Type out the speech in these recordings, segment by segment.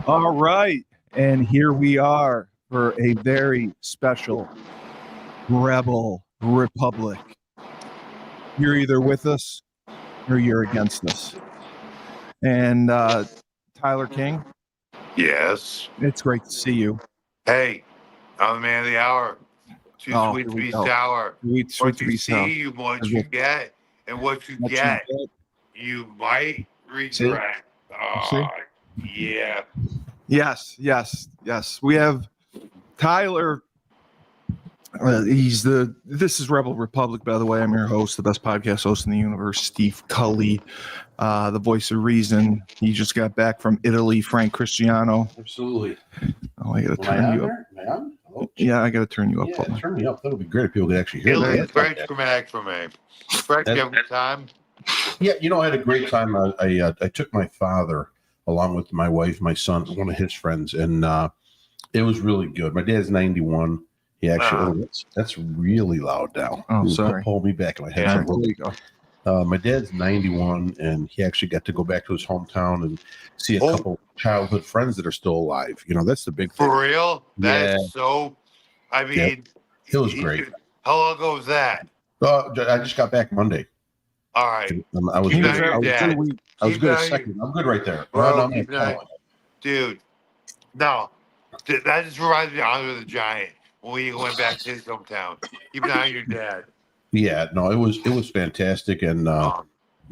All right. And here we are for a very special Rebel Republic. You're either with us or you're against us. And Tyler King, Yes. it's great to see you. Hey, I'm the man of the hour. Too sweet to be sour. What you see, what you get, and what you get, you might regret. Yeah. Yes. We have Tyler. This is Rebel Republic, by the way. I'm your host, the best podcast host in the universe, Steve Cully, the voice of reason. He just got back from Italy, Frank Cristiano. Absolutely. Oh, I got to turn you up. Am I on? Oh, yeah, I got to turn you up. Yeah, turn me up. That'll be great if people could actually hear me. Italy is very traumatic for me. Frank, you have a good time? Yeah, I had a great time. I took my father along with my wife, my son, one of his friends, and it was really good. My dad's 91. He actually, that's really loud now. Oh, sorry. Hold me back in my head. Yeah, there you go. My dad's 91, and he actually got to go back to his hometown and see a couple childhood friends that are still alive. That's the big thing. For real? That is so. I mean, it was great. How long ago was that? I just got back Monday. All right. I was good a second. I'm good right there. Bro, dude, no. That just reminds me of Andre the Giant when we went back to his hometown. Keep an eye on your dad. Yeah, no, it was fantastic, and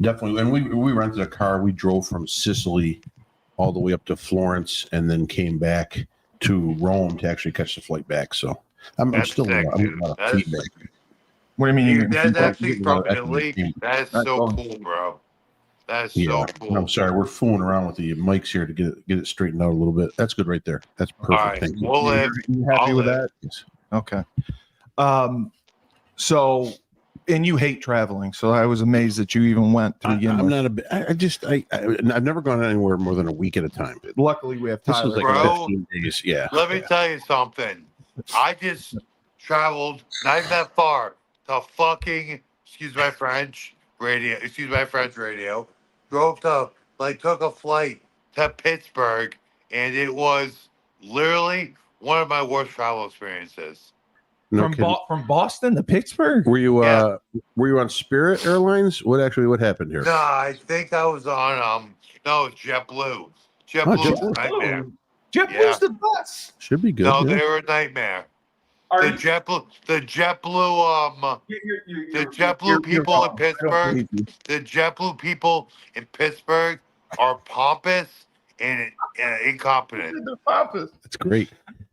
definitely. And we rented a car. We drove from Sicily all the way up to Florence, and then came back to Rome to actually catch the flight back. So I'm still a lot of feedback. What do you mean? That's actually from Italy. That is so cool, bro. That is so cool. I'm sorry, we're fooling around with the mics here to get it straightened out a little bit. That's good right there. That's perfect. All right, Thank you. we'll live. You happy with that? Yes. Okay. So, and you hate traveling, so I was amazed that you even went to begin with. I'm not I've never gone anywhere more than a week at a time. Luckily, we have This Tyler. was like 15 days. Yeah. Let me tell you something. I just traveled not even that far to fucking, excuse my French radio. Drove to, took a flight to Pittsburgh, and it was literally one of my worst travel experiences. From Boston to Pittsburgh? Were you on Spirit Airlines? What happened here? No, I think I was on JetBlue. JetBlue's nightmare. JetBlue's the best. Should be good. No, they were a nightmare. The JetBlue people in Pittsburgh. The JetBlue people in Pittsburgh are pompous and incompetent. They're pompous. That's great.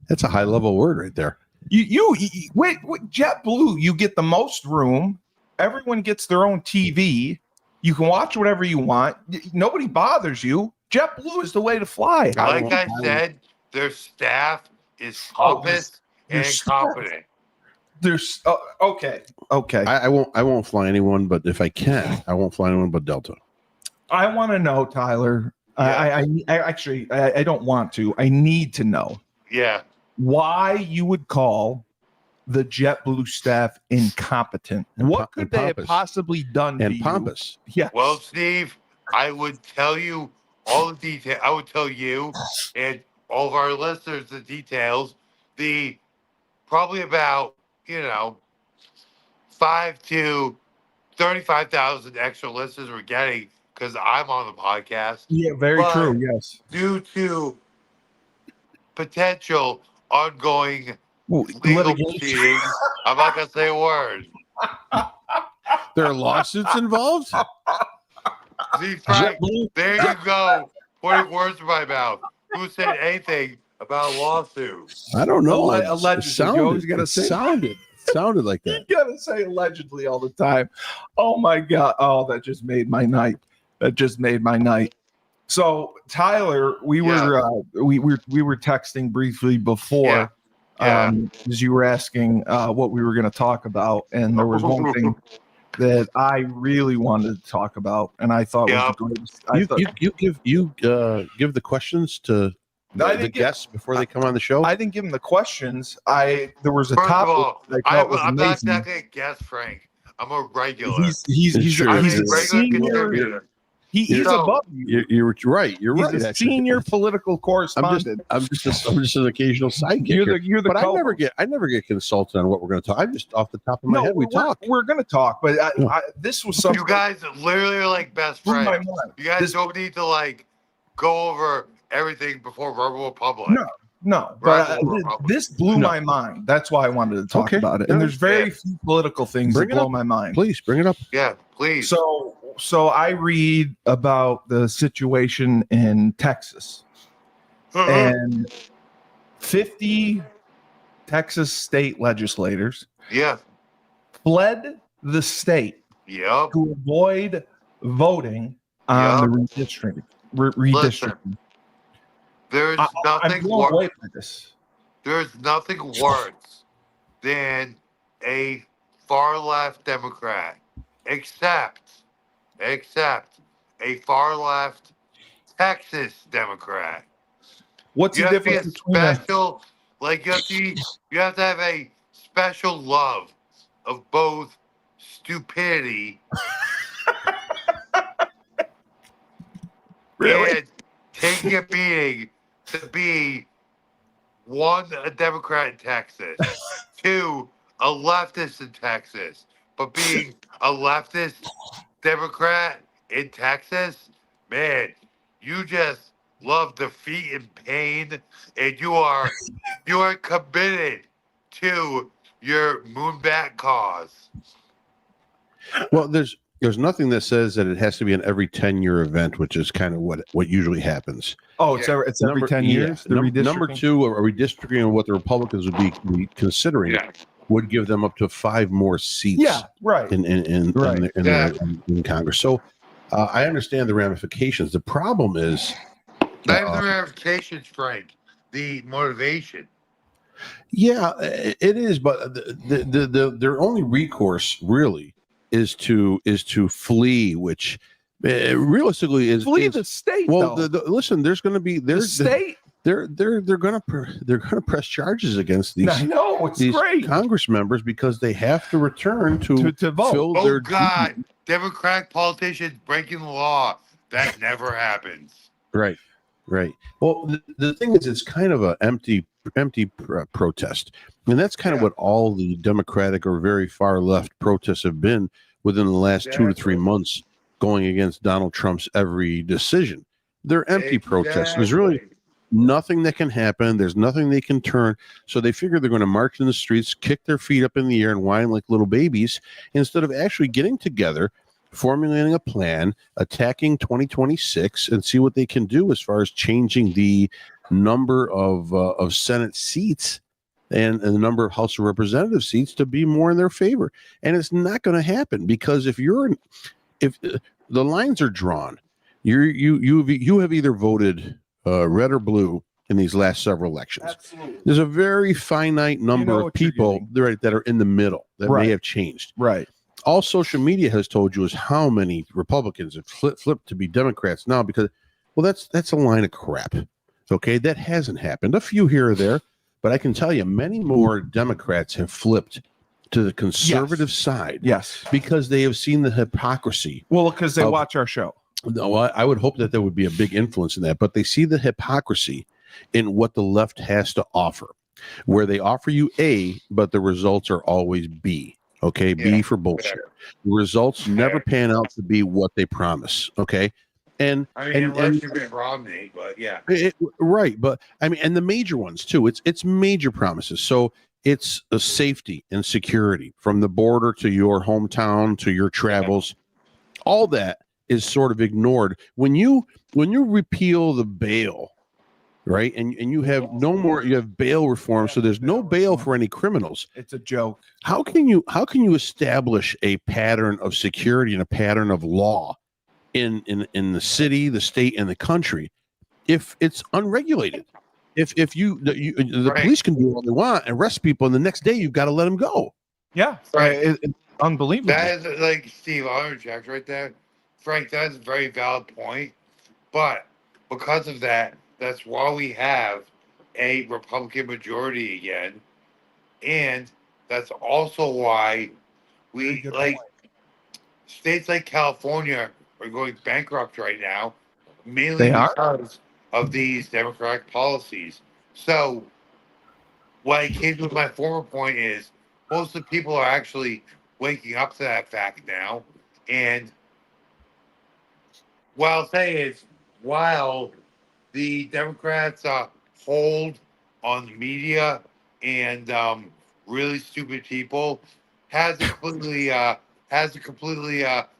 That's a high level word right there. Wait, JetBlue, you get the most room. Everyone gets their own TV. You can watch whatever you want. Nobody bothers you. JetBlue is the way to fly. Like I said, their staff is pompous and incompetent. There's okay. I won't fly anyone, but if I can, I won't fly anyone but Delta. I want to know, Tyler. Yeah. I don't want to. I need to know. Yeah. Why you would call the JetBlue staff incompetent? What could they have possibly done? And pompous. Yeah. Well, Steve, I would tell you all the details. I would tell you and all of our listeners the details. The probably about 5 to 35,000 extra listeners we're getting because I'm on the podcast. Yeah, very true. Yes. Due to potential ongoing legal proceedings, I'm not gonna say a word. There are lawsuits involved. See, Frank, there you go, putting words in my mouth. Who said anything about a lawsuit? I don't know. Allegedly, Sounded like that. You gotta say allegedly all the time. Oh my God! Oh, that just made my night. So Tyler, we were texting briefly before, as you were asking what we were going to talk about, and there was one thing that I really wanted to talk about, and I thought was the greatest. You give the questions to the guests before they come on the show. I didn't give them the questions. There was a First topic. Of all, I'm not going to guess, Frank. I'm a regular. He's a regular contributor. He's So- above you. You're right. You're He's right. a actually. senior political correspondent. I'm just an occasional sidekick. You're the But co-host. I never get consulted on what we're going to talk. I'm just off the top of my head. We talk. We're going to talk, but Yeah. this was something You guys literally are like best blew my friends. mind. You guys don't need to like go over everything before Rebel Republic. No, but Rebel Republic. this blew No. my mind. That's why I wanted to talk Okay. about it. Yeah. And there's very Yeah. few political things Bring that it blow up. my mind. Please bring it up. Yeah, please. So I read about the situation in Texas, and 50 Texas state legislators yeah. fled the state Yep. to avoid voting on the redistricting. Redistricting. There's I'm nothing blown away worse. by this. There's nothing worse than a far left Democrat, except a far left Texas Democrat. What's You the have to be a difference between a special, like you have to have a special love of both stupidity really? and taking a beating to be one, a Democrat in Texas, two, a leftist in Texas, but being a leftist Democrat in Texas, man, you just love defeat and pain, and you are committed to your moonbat cause. Well, there's nothing that says that it has to be an every 10-year event, which is kind of what usually happens. Oh, it's every 10 years. The redistricting? Number two, a redistricting, and what the Republicans would be considering would give them up to 5 more seats. Yeah, right. In Congress. So I understand the ramifications. The problem is Not even the ramifications, Frank. The motivation. Yeah, it is, but their only recourse really is to flee, which realistically is flee the state. Well, though. listen, there's going to be the state. They're going to press charges against these. I know it's these great. Congress members because they have to return to vote. fill Oh their God, Democratic politicians breaking the law. That never happens. Right. Well, the thing is, it's kind of an empty protest, and that's kind of what all the Democratic or very far left protests have been within the last 2 to 3 months, going against Donald Trump's every decision. They're empty protests. There's really nothing that can happen. There's nothing they can turn. So they figure they're going to march in the streets, kick their feet up in the air, and whine like little babies instead of actually getting together, formulating a plan, attacking 2026, and see what they can do as far as changing the number of Senate seats and the number of House of Representative seats to be more in their favor. And it's not going to happen because if the lines are drawn, you have either voted red or blue in these last several elections. Absolutely. There's a very finite number of people that are in the middle that may have changed. Right. All social media has told you is how many Republicans have flipped to be Democrats now because, well, that's a line of crap. Okay, that hasn't happened. A few here or there, but I can tell you many more Democrats have flipped to the conservative side. Yes, because they have seen the hypocrisy. Well, because they watch our show. No, I would hope that there would be a big influence in that, but they see the hypocrisy in what the left has to offer, where they offer you A, but the results are always B. Okay, B for bullshit. The results never pan out to be what they promise. Okay, unless you've been Romney, but yeah, right. But I mean, and the major ones too. It's major promises. So it's a safety and security from the border to your hometown to your travels. All that is sort of ignored when you repeal the bail, right? And you have no more. You have bail reform, so there's no bail for any criminals. It's a joke. How can you establish a pattern of security and a pattern of law in the city, the state, and the country if it's unregulated? If the police can do all they want and arrest people, and the next day you've got to let them go. Yeah, it's unbelievable. That is like Steve. I'll interject right there, Frank. That's a very valid point, but because of that, that's why we have a Republican majority again, and that's also why we like states like California are going bankrupt right now, mainly They are? because of these Democratic policies. So, what I came to with my former point is most of the people are actually waking up to that fact now. And what I'll say is, while the Democrats hold on the media and really stupid people hasn't completely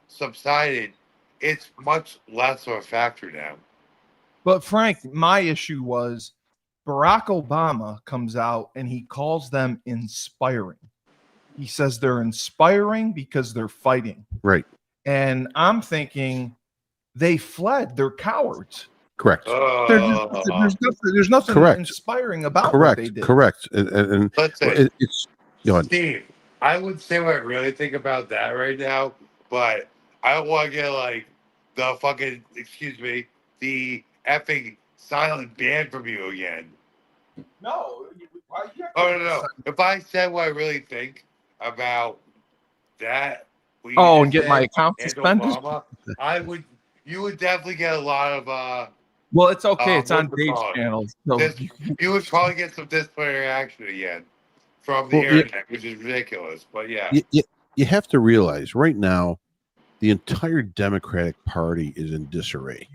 subsided. It's much less of a factor now. But Frank, my issue was Barack Obama comes out and he calls them inspiring. He says they're inspiring because they're fighting. Right. And I'm thinking they fled. They're cowards. Correct. There's nothing Correct. inspiring about Correct. what they did. Correct. And Listen, it's go ahead. Steve, I would say what I really think about that right now, but I don't want to get like the fucking, excuse me, the effing silent ban from you again. No. No. If I said what I really think about that, what you Oh, just and get my said, account and suspended? Obama, you would definitely get a lot of Well, it's okay. It's on what's it Dave's called? channel. So You would probably get some disciplinary action again from the internet, which is ridiculous. But yeah. You have to realize right now, the entire Democratic Party is in disarray.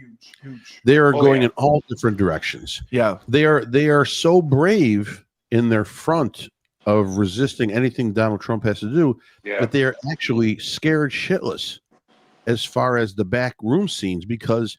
huge. They are going in all different directions. Yeah. They are so brave in their front of resisting anything Donald Trump has to do that they are actually scared shitless as far as the back room scenes because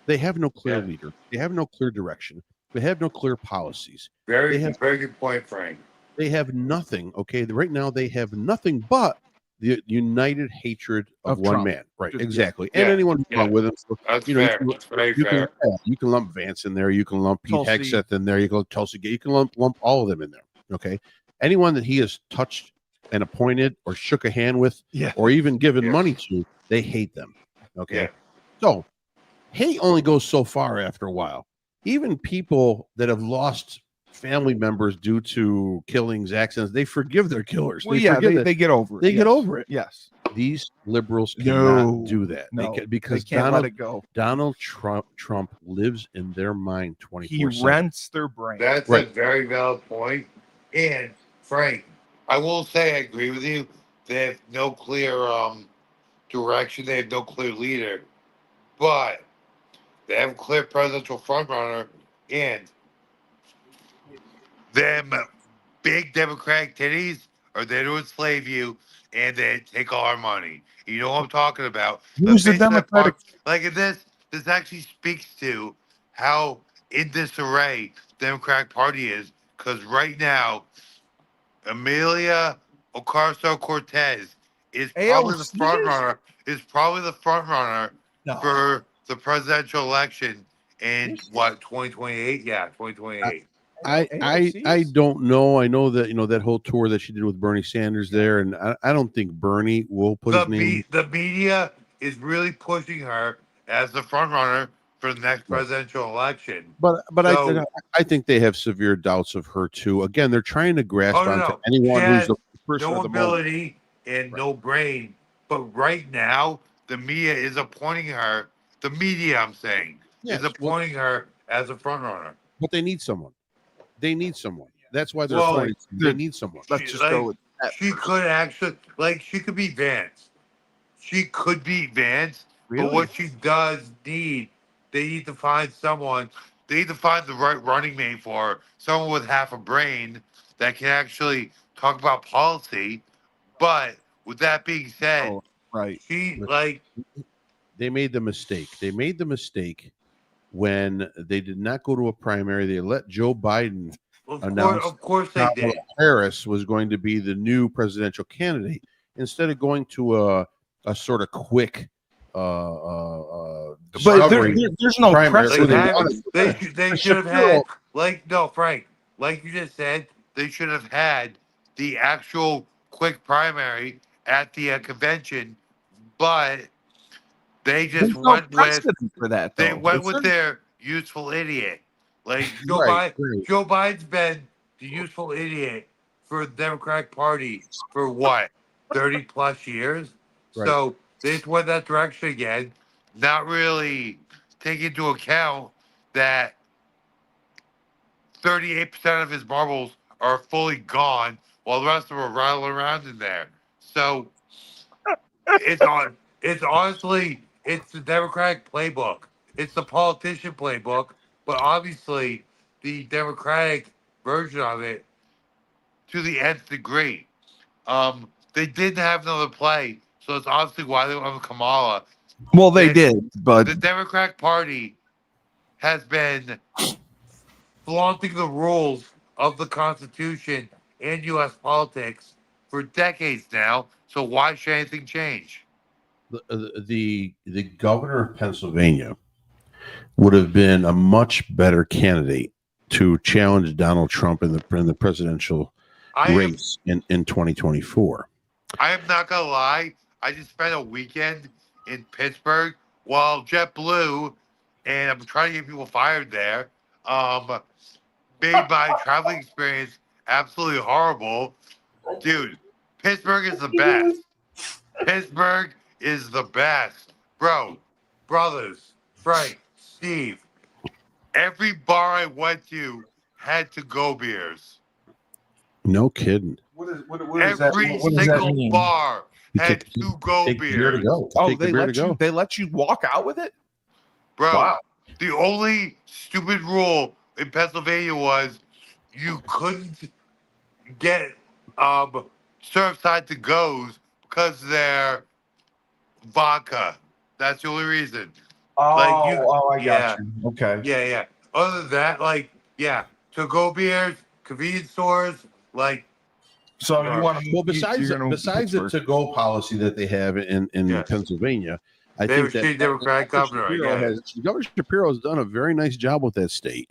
they have no clear leader. They have no clear direction. They have no clear policies. Very good point, Frank. They have nothing. Okay. Right now they have nothing but the united hatred of one Trump. man. Right. Just, exactly. And anyone wrong with him. That's fair. That's very fair. You can lump Vance in there. You can lump Pete Hegseth in there. You can Tulsi. You can lump all of them in there. Okay. Anyone that he has touched and appointed or shook a hand with or even given money to, they hate them. Okay. So hate only goes so far after a while. Even people that have lost family members due to killings, accidents, they forgive their killers. Well, they get over it. They get over it. Yes. These liberals cannot do that. Because they can't let it go. Donald Trump lives in their mind 24/7. He rents their brain. That's a very valid point. And Frank, I will say I agree with you. They have no clear direction. They have no clear leader. But they have a clear presidential frontrunner, and them big Democratic titties are there to enslave you, and they take all our money. You know what I'm talking about? Who's the Democratic? Like this actually speaks to how in disarray the Democratic Party is, because right now, Amelia Ocasio-Cortez is probably the front runner. For the presidential election in 2028? Yeah, 2028. I don't know. I know that that whole tour that she did with Bernie Sanders there, and I don't think Bernie will put his name. The media is really pushing her as the front runner for the next presidential election. But I think they have severe doubts of her too. Again, they're trying to grasp onto anyone who's the person no of the ability and no brain. But right now, the media is appointing her. The media, I'm saying, is appointing her as a front runner. But they need someone. They need someone. That's why they're they need someone. Let's just go with that. She could actually, she could be Vance. She could be Vance. Really? But what she does need, they need to find someone. They need to find the right running mate for her. Someone with half a brain that can actually talk about policy. But with that being said, they made the mistake. They made the mistake when they did not go to a primary. They let Joe Biden announce of course they did. Harris was going to be the new presidential candidate instead of going to a sort of quick but there's no precedent. They should have had Frank, like you just said, they should have had the actual quick primary at the convention, but they just went with their useful idiot. Like Joe Biden's been the useful idiot for the Democratic Party for what, 30 plus years? Right. So they just went that direction again. not really take into account that 38% of his marbles are fully gone, while the rest of them are rattling around in there. So it's honestly it's the Democratic playbook. It's the politician playbook, but obviously the Democratic version of it to the nth degree. They didn't have another play, so it's obviously why they went with Kamala. Well, they did, but the Democratic Party has been flaunting the rules of the Constitution and U.S. politics for decades now. So why should anything change? The governor of Pennsylvania would have been a much better candidate to challenge Donald Trump in the presidential race in 2024. I am not gonna lie. I just spent a weekend in Pittsburgh while JetBlue, and I'm trying to get people fired there. Made my traveling experience absolutely horrible. Dude, Pittsburgh is the best. Pittsburgh is the best. Bro, brothers, Frank, Steve, every bar I went to had to-go beers. No kidding. what is Every single bar had to-go beers. They let you walk out with it? Bro, Wow. the only stupid rule in Pennsylvania was you couldn't get Surfside to-goes because they're vodka. That's the only reason. I got you. Okay. Yeah. Other than that, to-go beers, convenience stores, So you want to? Well, besides the to-go policy that they have in Pennsylvania, I think that Democratic governor. Governor Shapiro has done a very nice job with that state.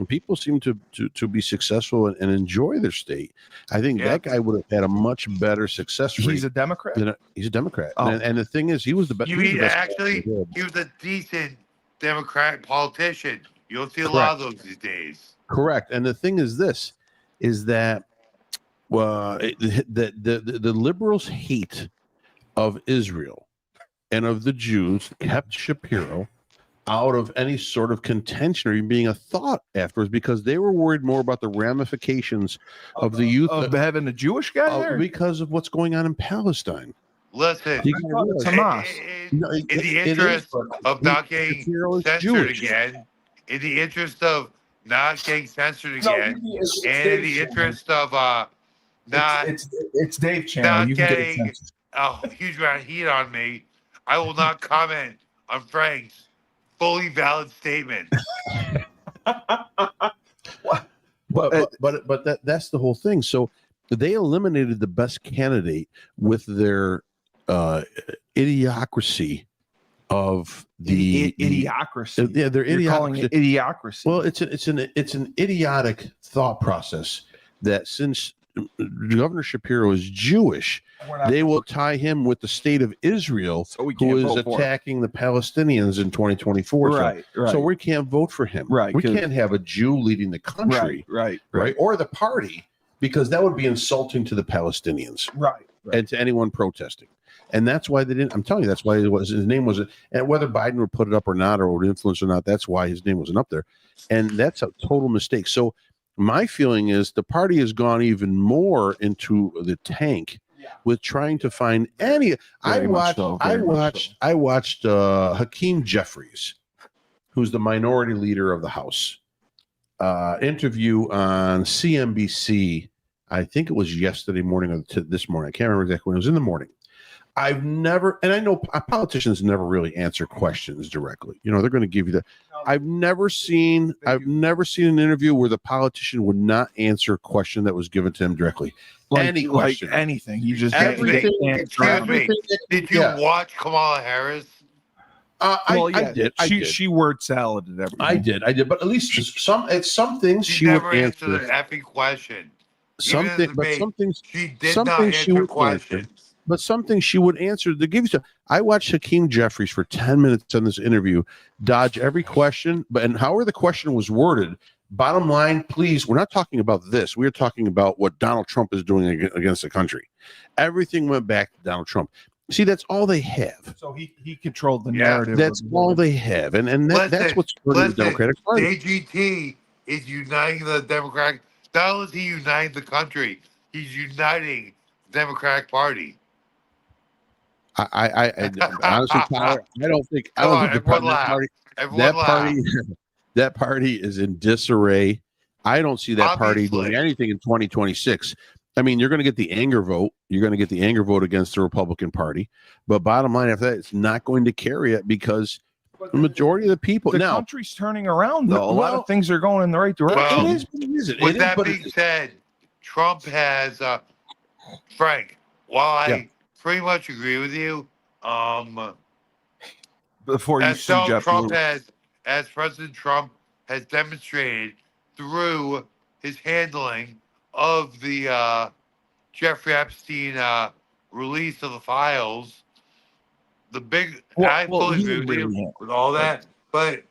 People seem to be successful and enjoy their state. I think that guy would have had a much better success rate. He's a Democrat. He's a Democrat, Oh. and the thing is, he was the best. He was a decent Democratic politician. You don't see a lot of those these days. Correct. And the thing is this, is that the liberals' hate of Israel and of the Jews kept Shapiro out of any sort of contention or even being a thought afterwards, because they were worried more about the ramifications of the youth of having a Jewish guy there because of what's going on in Palestine. Listen, it's Hamas. In the interest of not getting censored again, in the interest of not getting censored again, and in the interest of it's Dave Channel. not You can getting get it a huge amount of heat on me, I will not comment on Frank's fully valid statement. But that's the whole thing. So they eliminated the best candidate with their idiocracy of the idiocracy. Yeah, they're You're calling it idiocracy. Well, it's an idiotic thought process that since Governor Shapiro is Jewish, they will tie him with the state of Israel, who is attacking the Palestinians in 2024. Right. So we can't vote for him. Right. We can't have a Jew leading the country. Right. Or the party, because that would be insulting to the Palestinians. Right. And to anyone protesting. And that's why they didn't. I'm telling you, that's why his name wasn't. And whether Biden would put it up or not, or would influence or not, that's why his name wasn't up there. And that's a total mistake. So my feeling is the party has gone even more into the tank with trying to find any. I watched Hakeem Jeffries, who's the minority leader of the House, interview on CNBC. I think it was yesterday morning or this morning. I can't remember exactly when. It was in the morning. I've never, and I know politicians never really answer questions directly. You know, they're going to give you the. I've never seen an interview where the politician would not answer a question that was given to him directly. Any question, anything. You just Excuse me. Did you watch Kamala Harris? I did. She word saladed everything. I did. But at least some things she would answer the effing question. Some things she did not answer questions. But something she would answer to give you some. I watched Hakeem Jeffries for 10 minutes on this interview, dodge every question, and however the question was worded. Bottom line, please, we're not talking about this. We're talking about what Donald Trump is doing against the country. Everything went back to Donald Trump. See, that's all they have. So he controlled the Yeah, narrative. That's all they have, and that's what's hurting the Democratic Party. AGT is uniting the Democratic. Not only is he uniting the country, he's uniting the Democratic Party. I honestly, Tyler, I don't think that party is in disarray. I don't see that party doing anything in 2026. I mean, you're going to get the anger vote. You're going to get the anger vote against the Republican Party. But bottom line, after that, it's not going to carry it because the majority of the people the country's turning around, though. A lot of things are going in the right direction. Well, With that being said, Trump has Frank. While I pretty much agree with you, before you see Jeff Trump as President Trump has demonstrated through his handling of the Jeffrey Epstein release of the files, I fully agree with you with all that, but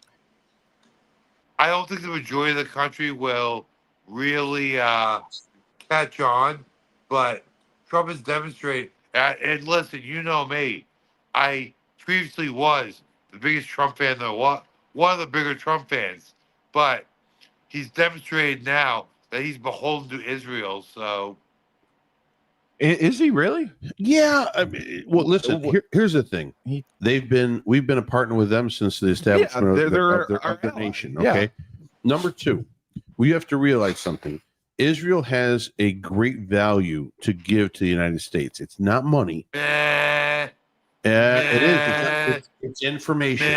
I don't think the majority of the country will really catch on. But Trump has demonstrated, and listen, you know me, I previously was the biggest Trump fan one of the bigger Trump fans, but he's demonstrated now that he's beholden to Israel. So, is he really? Yeah. I mean, well, listen. Here's the thing. We've been a partner with them since the establishment of their nation. Okay. Yeah. Number two, we have to realize something. Israel has a great value to give to the United States. It's not money. It is. It's information.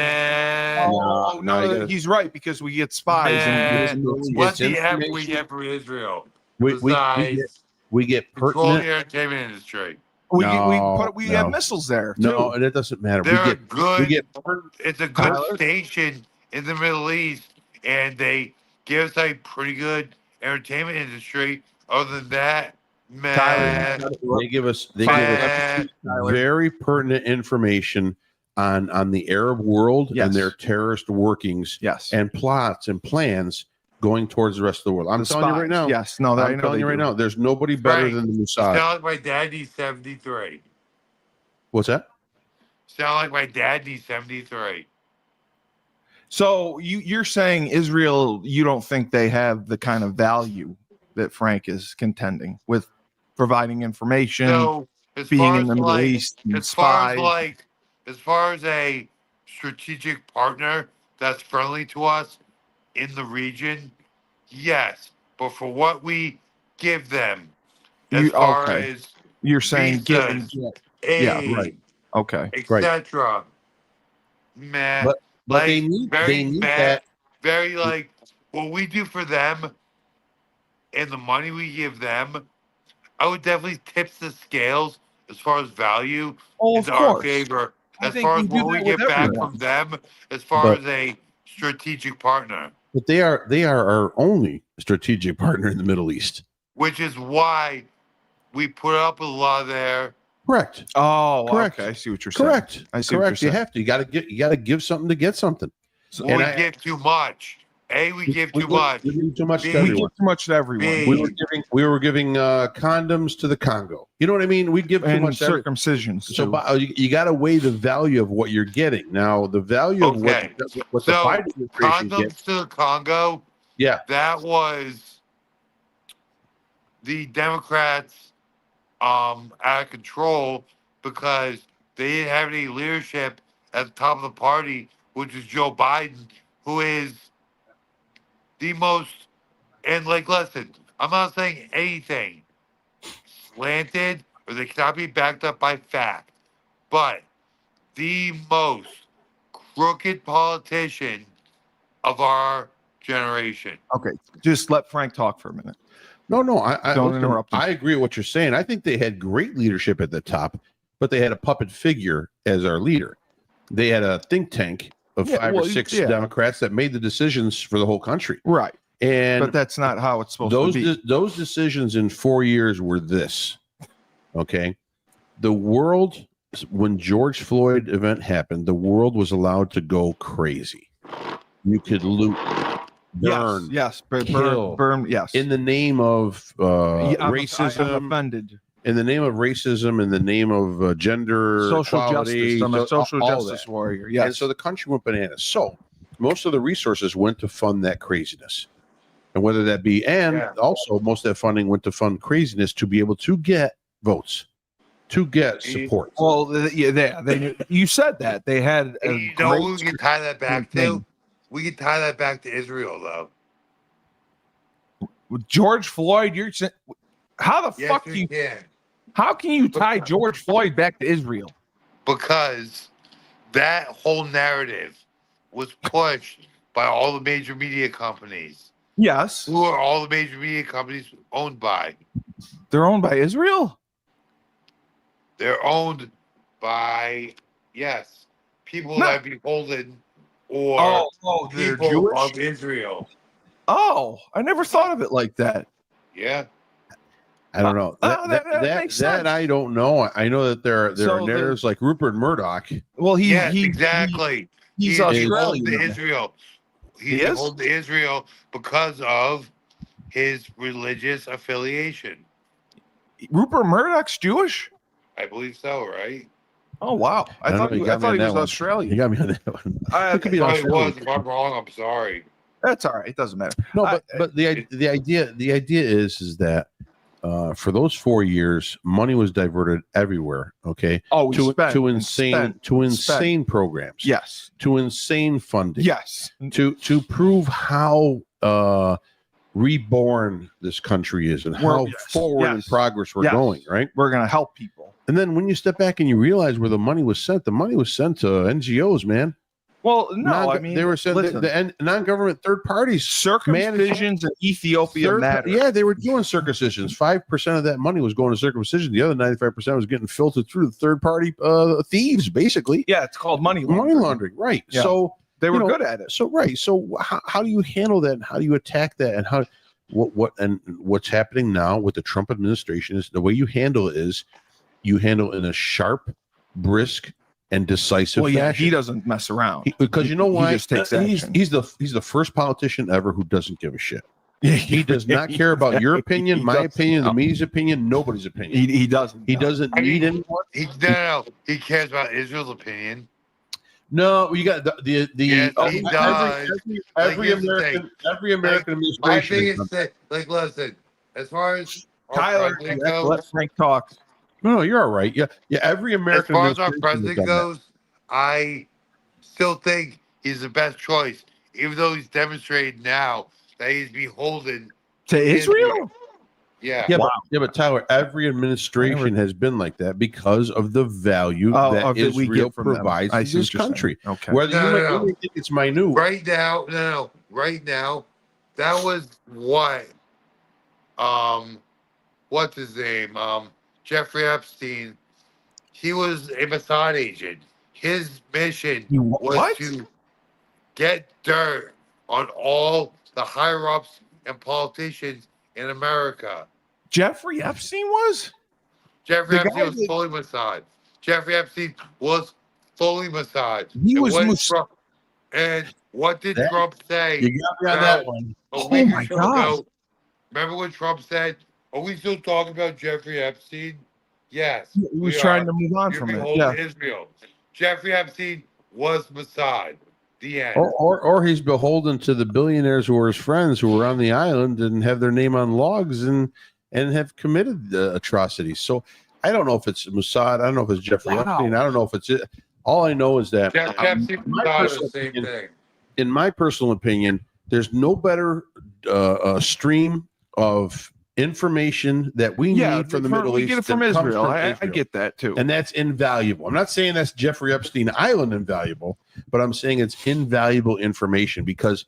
No, he's right, because we get spies. And what's the effort we get for Israel? We get pertinent the entertainment industry. We have missiles there. Too. No, and it doesn't matter. It's a good station in the Middle East, and they give us a pretty good entertainment industry. Other than that, they give us very pertinent information on the Arab world and their terrorist workings, and plots and plans going towards the rest of the world. I'm telling you right now. I'm telling you right now. There's nobody better than the Mossad. Sound like my dad. He's 73. What's that? Sound like my dad. He's 73. So you're saying Israel, you don't think they have the kind of value that Frank is contending with, providing information, being in the Middle East, and spies. As far as a strategic partner that's friendly to us in the region, yes. But for what we give them, as you're saying, aid, right, okay, etc. Man, but they need that. Very what we do for them and the money we give them, I would definitely tip the scales as far as value in our favor. As far as what we get back from them, as far as a strategic partner. But they are our only strategic partner in the Middle East. Which is why we put up with a lot of their. Correct. Oh, correct. Okay. I see what you're saying. Correct. I see. Correct. You have to. You got to give something to get something. So, we give too much. We give too much. We give too much to everyone. We give too much to everyone. We were giving condoms to the Congo. You know what I mean? We give too much circumcisions. So you got to weigh the value of what you're getting. Now, the value of what the Biden administration condoms gets to the Congo. Yeah, that was the Democrats out of control because they didn't have any leadership at the top of the party, which is Joe Biden, who is the most, and listen, I'm not saying anything slanted or they cannot be backed up by fact, but the most crooked politician of our generation. Okay, just let Frank talk for a minute. No, don't interrupt him. I agree with what you're saying. I think they had great leadership at the top, but they had a puppet figure as our leader. They had a think tank of 5 or 6 Democrats that made the decisions for the whole country. Right. But that's not how it's supposed to be. Those decisions in 4 years were this. Okay. The world, when George Floyd event happened, the world was allowed to go crazy. You could loot, burn, burn, yes, in the name of racism. I'm offended. in the name of racism, in the name of gender social equality, justice. I'm a social all justice that. warrior. Yes. And so the country went bananas. So most of the resources went to fund that craziness. And whether that be, and also most of that funding went to fund craziness to be able to get votes, to get support. Well, they you said that they had a You know, we great can tie that back campaign. to. We can tie that back to Israel, though. With George Floyd. How the Yes, fuck we can. how can you tie George Floyd back to Israel? Because that whole narrative was pushed by all the major media companies. Yes, Who are all the major media companies owned by? they're owned by Israel. They're owned by, yes, people that are beholden or they're people Jewish. of Israel. Oh, I never thought of it like that. Yeah. I don't know. that makes sense. That I don't know. I know that there So are narratives like Rupert Murdoch. Well, Yes, exactly. He's beholden Australian. to Israel. He He's is? beholden to Israel because of his religious affiliation. Rupert Murdoch's Jewish? I believe so, right? Oh wow! I thought he was Australian. You got me on that one. It could be Probably Australian. was. If I'm wrong, I'm sorry. That's all right. It doesn't matter. No, but the idea is that for those 4 years, money was diverted everywhere. Okay. Oh, to insane programs. Yes. To insane funding. Yes. To prove how reborn this country is and how forward in progress we're going. Right. We're gonna help people. And then when you step back and you realize where the money was sent to NGOs, man. Well, no, I mean they were sent the non-government third parties. Circumcisions in Ethiopia matter. Yeah, they were doing circumcisions. 5% of that money was going to circumcision. The other 95% was getting filtered through the third-party thieves, basically. Yeah, it's called money laundering. Money laundering, right? Yeah. So they were good at it. So how do you handle that? And how do you attack that? And what's happening now with the Trump administration is the way you handle it is you handle in a sharp, brisk, and decisive fashion. He doesn't mess around because you know why? He just takes action. He's the first politician ever who doesn't give a shit. He does not care about your opinion, my opinion, the media's opinion, nobody's opinion. He doesn't. He doesn't need anyone. He cares about Israel's opinion. No, you got the yes, he does. Every American administration. My biggest thing, listen, as far as Tyler, let Frank talk. No, you're all right. Yeah. Every American. As far as our president goes, I still think he's the best choice, even though he's demonstrated now that he's beholden to Israel. Yeah. But Tyler, every administration has been like that because of the value that Israel provides to this country. Okay. Whether you may think it's minute. Right now, right now, that was what what's his name? Jeffrey Epstein, he was a Mossad agent. His mission was to get dirt on all the higher-ups and politicians in America. Jeffrey Epstein was? Jeffrey Epstein was fully Mossad. Jeffrey Epstein was fully Mossad. He was Mossad. And what did Trump say? You got me on that one. Oh my God. Remember what Trump said? Are we still talking about Jeffrey Epstein? Yes. He was trying to move on from it. Yeah. Israel. Jeffrey Epstein was Mossad. The end. Or he's beholden to the billionaires who were his friends who were on the island and have their name on logs and have committed atrocities. So I don't know if it's Mossad. I don't know if it's Jeffrey Epstein. I don't know if it's it. All I know is that in my personal opinion, there's no better stream of information that we need from the Middle East. We get it from Israel. I get that too. And that's invaluable. I'm not saying that's Jeffrey Epstein Island invaluable, but I'm saying it's invaluable information because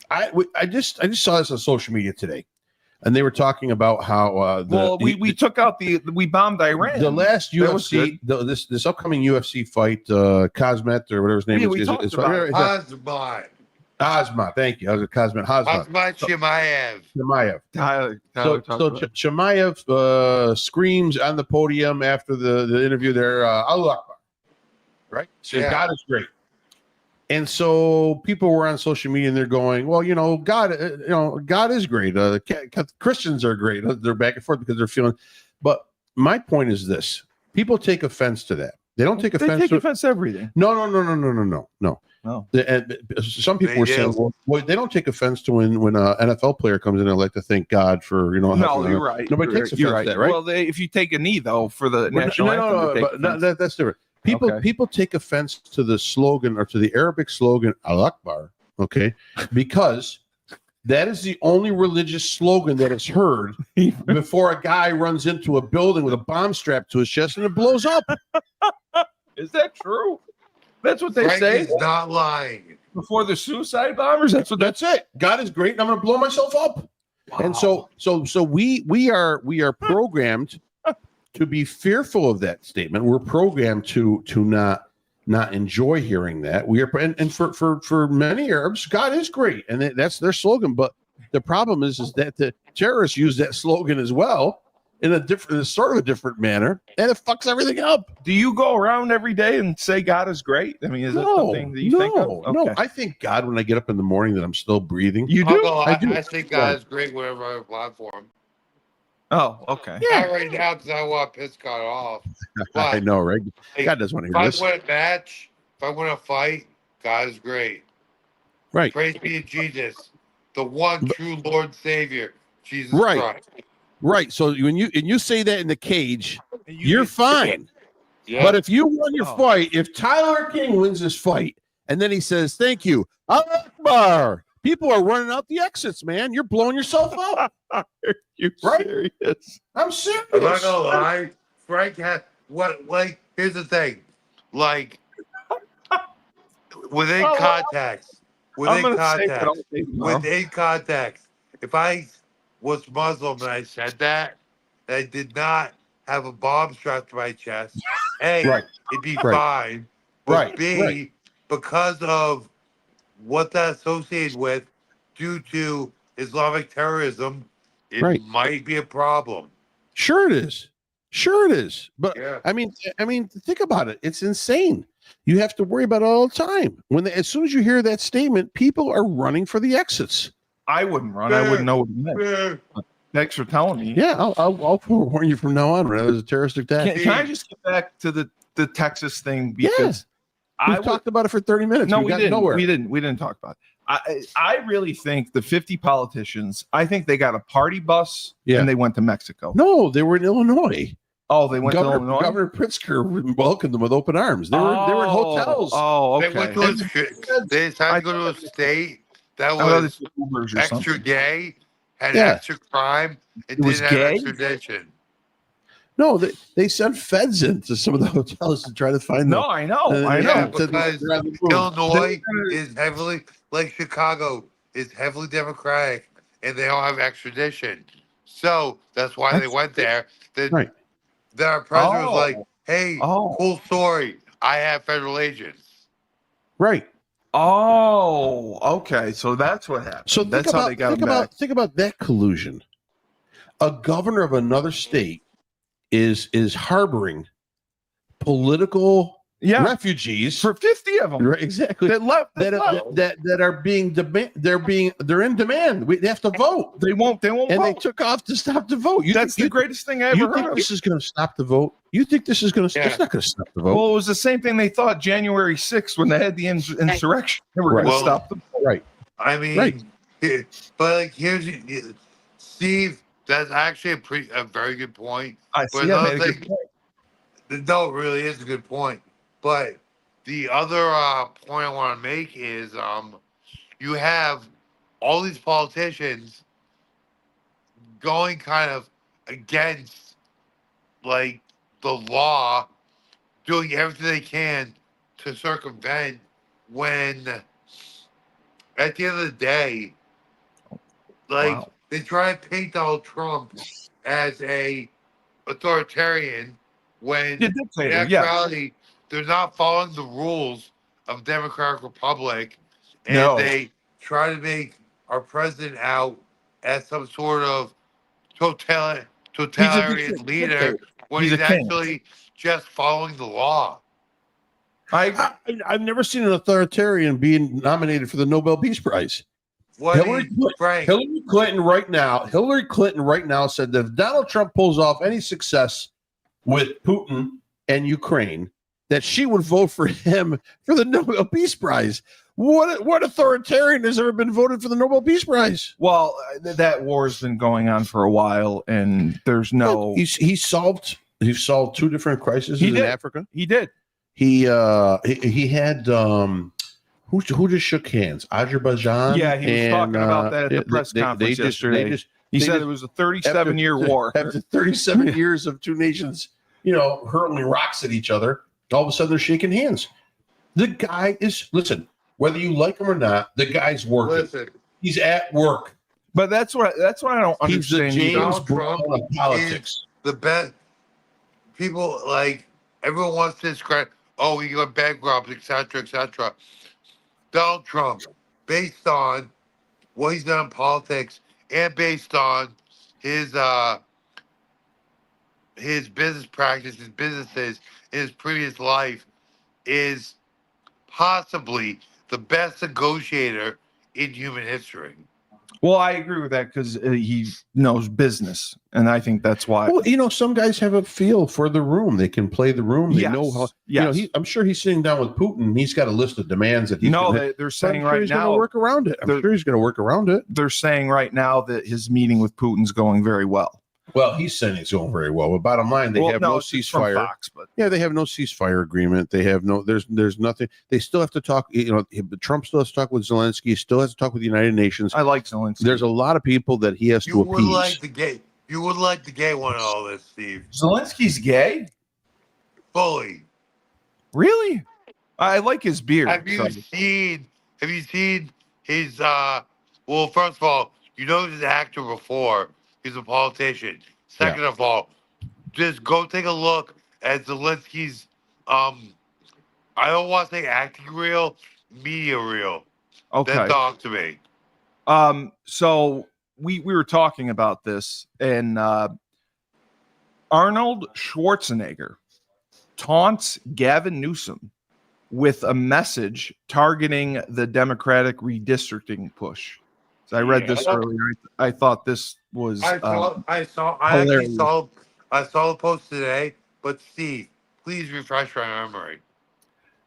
I just saw this on social media today. And they were talking about how we took out we bombed Iran. The last UFC, this upcoming UFC fight, Cosmet or whatever his name is. Hazmat, thank you. I was a Cosmet. Hazmat Chimaev. So Chimaev screams on the podium after the interview there, Allah Akbar, right? So God is great. And so people were on social media and they're going, well, God is great. Christians are great. They're back and forth because they're feeling, but my point is this: people take offense to that. They don't take offense. They take offense to everything. No. No. Some people were saying, well, they don't take offense to when an NFL player comes in and like to thank God for No, helping you're them. right. Nobody takes offense to that, right? Well, if you take a knee though for the national anthem, but that's different. People take offense to the slogan or to the Arabic slogan Al Akbar, okay, because that is the only religious slogan that is heard before a guy runs into a building with a bomb strapped to his chest and it blows up. Is that true? That's what they Frank say. is not lying. Before the suicide bombers, that's it. God is great, and I'm going to blow myself up. Wow. And so we are programmed to be fearful of that statement. We're programmed to not enjoy hearing that. We are, and for many Arabs, God is great, and that's their slogan. But the problem is that the terrorists use that slogan as well in a sort of a different manner, and it fucks everything up. Do you go around every day and say God is great? I mean, is that something that you think of? Okay. No, I thank God when I get up in the morning that I'm still breathing. You do? I think God is great whenever I apply for him. Oh, okay. Yeah. Not right now because I want to piss God off. I know, right? God doesn't want to hear this. If I win a match, if I win a fight, God is great. Right. Praise be to Jesus, the one true Lord Savior, Jesus Christ. Right. So when you say that in the cage, you're fine. Yeah. But if you won your fight, if Tyler King wins this fight, and then he says, "Thank you, Allah Akbar," people are running out the exits, man. You're blowing yourself up. Are you serious? I'm serious. I'm not gonna lie. Frank had here's the thing. Like within context. Within context. If I was Muslim and I said that, and I did not have a bomb strapped to my chest, A, it'd be fine. But B, because of what that associated with due to Islamic terrorism, it might be a problem. Sure it is. But I mean, think about it. It's insane. You have to worry about it all the time. As soon as you hear that statement, people are running for the exits. I wouldn't run. I wouldn't know what it meant. Thanks for telling me. Yeah, I'll warn you from now on. Right? It was a terrorist attack. Can I just get back to the Texas thing? Because we talked about it for 30 minutes. No, we didn't. Nowhere. We didn't talk about it. I really think the 50 politicians, I think they got a party bus and they went to Mexico. No, they were in Illinois. Oh, they went to Illinois? Governor Pritzker welcomed them with open arms. They were in hotels. Oh, okay. They decided to go to a state that was extra gay, had extra crime, and didn't have extradition. No, they sent feds into some of the hotels to try to find them. No, I know. Because Illinois is heavily, like Chicago, is heavily Democratic, and they don't have extradition. So that's why they went there. Their president was like, "Hey, cool story. I have federal agents." Right. Oh, okay. So that's what happened. So that's how they got them back. Think about that collusion. A governor of another state is harboring political refugees for 50 of them. Right, exactly. That are being they're in demand. They have to vote. They won't and vote. They took off to stop the vote. That's the greatest thing I ever heard of. This is going to stop the vote? You think this is going to it's not going to stop the vote? Well, it was the same thing they thought January 6th when they had the insurrection. They were going to stop the vote. Right. I mean, but here's Steve, that's actually a very good point. No, it really is a good point. But the other point I want to make is you have all these politicians going kind of against like the law, doing everything they can to circumvent when at the end of the day, they try to paint Donald Trump as a authoritarian when in actuality they're not following the rules of Democratic Republic, and they try to make our president out as some sort of totalitarian leader when he's actually just following the law. I've never seen an authoritarian being nominated for the Nobel Peace Prize. Hillary Clinton right now said that if Donald Trump pulls off any success with Putin and Ukraine, that she would vote for him for the Nobel Peace Prize. What authoritarian has ever been voted for the Nobel Peace Prize? Well, that war's been going on for a while, and there's no. He solved 2 different crises in Africa. He did. He had who just shook hands? Azerbaijan. Yeah, he was talking about that at the press conference yesterday. He said it was a 37-year war. After 37 years of 2 nations, hurling rocks at each other, all of a sudden they're shaking hands. The guy is, listen, whether you like him or not, the guy's working. Listen, he's at work. But that's what I don't understand. He's the James Donald Brown Trump of politics. the best. People everyone wants to describe. Oh, he went bankrupt, etc., etc. Donald Trump, based on what he's done in politics and based on his business practices, businesses in his previous life, is possibly the best negotiator in human history. Well, I agree with that because he knows business, and I think that's why. Well, some guys have a feel for the room. They can play the room. They Yes. know how. Yes. I'm sure he's sitting down with Putin. He's got a list of demands that he's they're saying he's going to work around it. I'm sure he's going to work around it. They're saying right now that his meeting with Putin's going very well. Well, he's saying it's going very well. But bottom line, they have no ceasefire. Fox, but Yeah, they have no ceasefire agreement. They have no. There's nothing. They still have to talk. Trump still has to talk with Zelensky. He still has to talk with the United Nations. I like Zelensky. There's a lot of people that he has to appease. You would like the gay one in all this, Steve. Zelensky's gay? Fully. Really? I like his beard. Have you seen his well, first of all, he's an actor before. He's a politician. Second of all, just go take a look at Zelensky's I don't want to say acting reel, media reel. Okay. Then talk to me. So we were talking about this, and Arnold Schwarzenegger taunts Gavin Newsom with a message targeting the Democratic redistricting push. So I read this earlier. I thought this was I actually saw the post today, but Steve, please refresh my memory.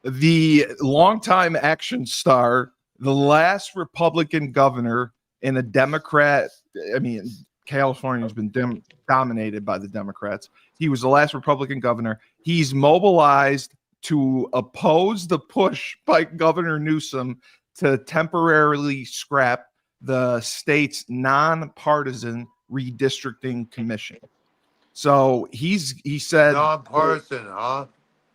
The longtime action star, the last Republican governor in a Democrat. I mean, California has been dominated by the Democrats. He was the last Republican governor. He's mobilized to oppose the push by Governor Newsom to temporarily scrap the state's nonpartisan redistricting commission. So he said, Nonpartisan, huh?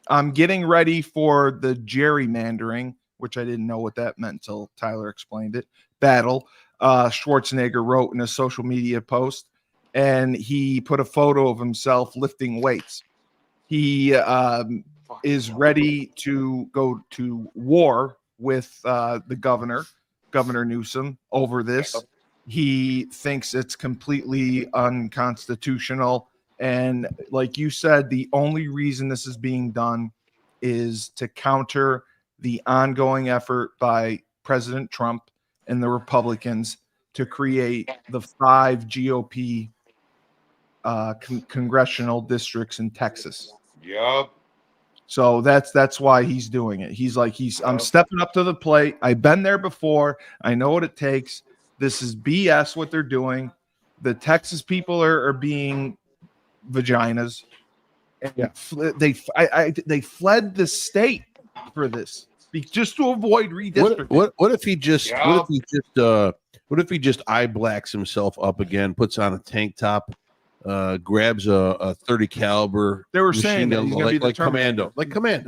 I'm getting ready for the gerrymandering, which I didn't know what that meant until Tyler explained it. Battle. Schwarzenegger wrote in a social media post, and he put a photo of himself lifting weights. He is ready to go to war with the Governor Newsom, over this. He thinks it's completely unconstitutional. And like you said, the only reason this is being done is to counter the ongoing effort by President Trump and the Republicans to create the 5 GOP congressional districts in Texas. Yup. So that's why he's doing it. He's like, I'm stepping up to the plate. I've been there before. I know what it takes. This is BS what they're doing. The Texas people are being vaginas. And they fled the state for this, just to avoid redistricting. What if he just what if he just eye blacks himself up again, puts on a tank top, grabs a 30 caliber. They were saying that like Commando.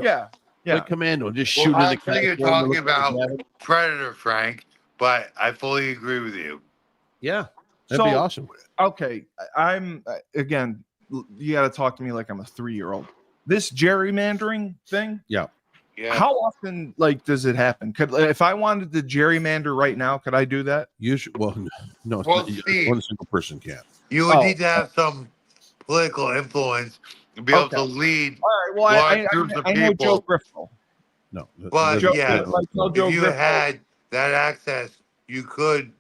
Yeah. Like Commando, just shoot in the I think you're talking about Predator, Frank, but I fully agree with you. Yeah, that'd be awesome. Okay, I'm again. You got to talk to me like I'm a 3-year-old. This gerrymandering thing. Yeah. How often, does it happen? If I wanted to gerrymander right now, could I do that? Steve, one single person can't. You would need to have some political influence to be able to lead. All right. Well, I know Joe Griffel. No, but Joe if you Griffel. had that access, you could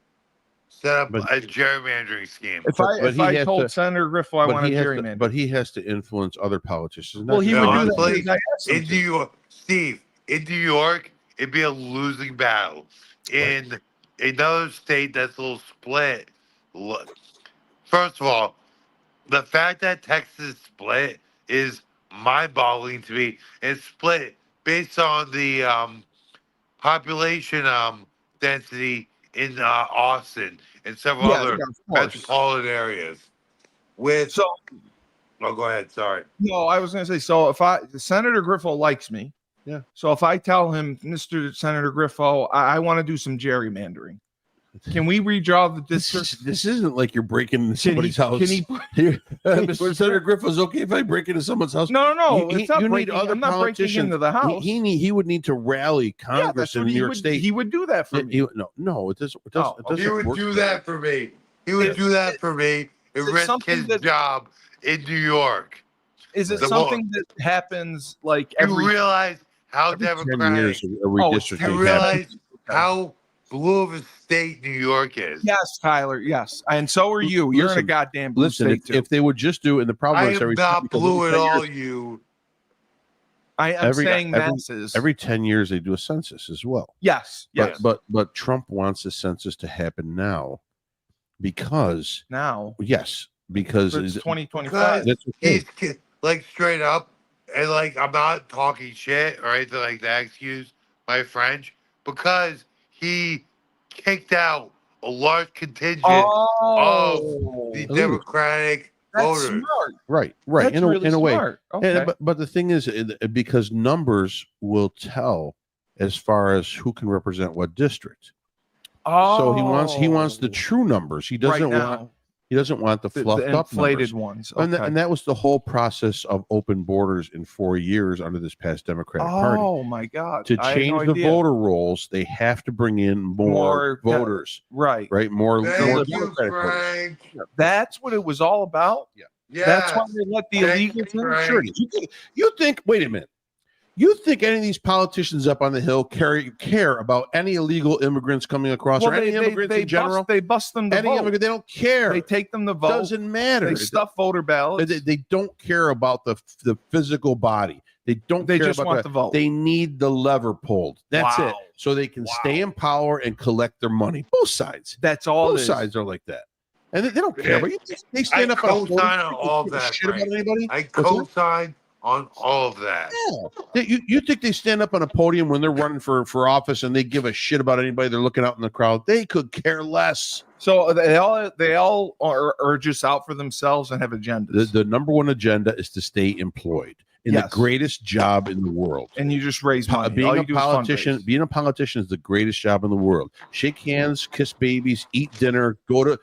set up But- a gerrymandering scheme. If But I he has told to- Senator Griffo I want to gerrymander, but he has to influence other politicians. well, he not would just do honestly, that. I asked him In to. New York, Steve, in New York, it'd be a losing battle. In another state that's a little split, look, first of all, the fact that Texas is split is mind-boggling to me. It's split based on the population density in Austin and several Yeah, other yeah, of course. metropolitan areas. With So oh, go ahead. Sorry. no, I was going to say. So if Senator Griffo likes me, Yeah. So if I tell him, Mr. Senator Griffo, I want to do some gerrymandering, can we redraw the district? This isn't like you're breaking into somebody's house. Can he? Mr. Senator Griffith's okay if I break into someone's house? No, He- it's not you need breaking. other I'm not breaking politicians. into the house. He would need to rally Yeah, Congress that's in what New he York would. State. He would do that for me. No, it doesn't. It Oh, doesn't He would work do that that for me. He would do that for me and it risk something his that- job in New York. Is it The something that happens like You every? realize how Every 10 Democratic, years, a redistricting you happens. realize how blue of a state New York is. Yes, Tyler. Yes, and so are you. You're in a Listen, goddamn blue Listen, state too. if they would just do, and the problem I is am every not because blue at every 10 all, years- you. I am every- saying every- masses. Every 10 years they do a census as well. Yes. Yes. But Trump wants the census to happen now because Now because it's 2025. that's okay. He's like straight up, and like I'm not talking shit or anything like that. Excuse my French, because he kicked out a large contingent Oh, the Ooh. Democratic that's voters. smart. Right. That's in a, really in a way. smart. Okay. And, but the thing is, because numbers will tell as far as who can represent what district. So he wants the true numbers. He doesn't want the fluffed the up inflated numbers. ones. And, Okay. and that was the whole process of open borders in 4 years under this past Democratic Party. Oh my God! To I had change no the idea. voter rolls, they have to bring in more voters, Right. right? More Thank you, Democratic voters. Frank. That's what it was all about. Yeah, That's why they let the Thank illegals you, in. Frank. Sure. You think? Wait a minute. You think any of these politicians up on the Hill care about any illegal immigrants coming across or any immigrants in general? They bust them to Any vote. immigrant, they don't care. They take them to vote. Doesn't matter. They stuff voter ballots. They don't care about the physical body. They don't. They care just about want the vote. They need the lever pulled. That's Wow. it. So they can Wow. stay in power and collect their money. Both sides. That's all. Both it is. sides are like that, and they don't care. Yeah. But they stand I up on a co-sign podium on all and give a that, shit about Frank. anybody. I What's that? co-sign on all of that. Yeah. You think they stand up on a podium when they're running for office and they give a shit about anybody they're looking out in the crowd? They could care less. So they all are just out for themselves and have agendas. The number one agenda is to stay employed in the Yes. greatest job in the world. And you just raise money. All Being you a do is politician, fundraise. being a politician is the greatest job in the world. Shake hands, kiss babies, eat dinner, go to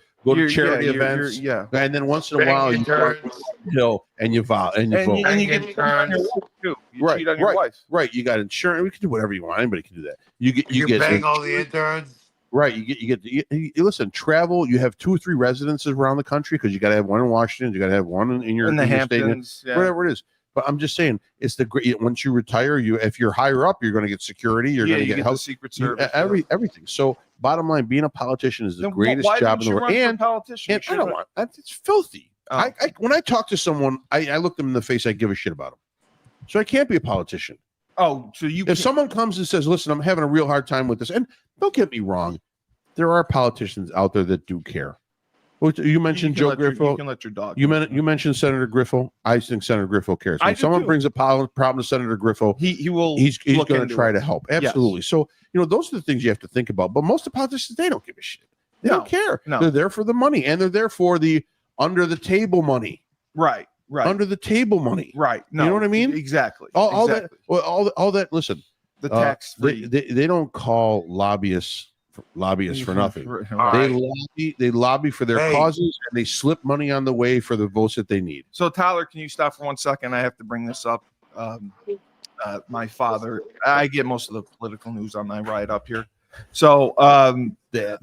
charity events, and then once in a while you go up the hill and you vote and you vote. And you get cheat on your wife too. You Right, cheat on your wife. Right, you got insurance. We can do whatever you want. Anybody can do that. You You get bang all the interns. right. You listen. Travel. You have 2 or 3 residences around the country because you got to have one in Washington. You got to have one in your In the in your state, Hamptons. Yeah. whatever it is. But I'm just saying, it's the great. Once you retire, if you're higher up, you're going to get security. You're going to you get the health. Secret Service. Everything. So, bottom line, being a politician is the Then greatest why job didn't in the you world. run for And politician? I don't want that. It's filthy. Oh. When I talk to someone, I look them in the face. I give a shit about them. So I can't be a politician. Oh, so you? If someone comes and says, "Listen, I'm having a real hard time with this," and don't get me wrong, there are politicians out there that do care. You mentioned Joe Griffo. You can let your dog. You mentioned Senator Griffo. I think Senator Griffo cares. I When do someone too. brings a problem to Senator Griffo, He will. he's look going to into try it. to help. Absolutely. So those are the things you have to think about. But most of the politicians, they don't give a shit. They don't care. No. They're there for the money, and they're there for the under the table money. Right. Under the table money. Right. No, You know what I mean? Exactly. All exactly. that. Well, all that. Listen, The tax free. they don't call lobbyists for nothing. Right. They lobby for their Hey. causes, and they slip money on the way for the votes that they need. So Tyler, can you stop for 1 second? I have to bring this up. My father, I get most of the political news on my ride up here. So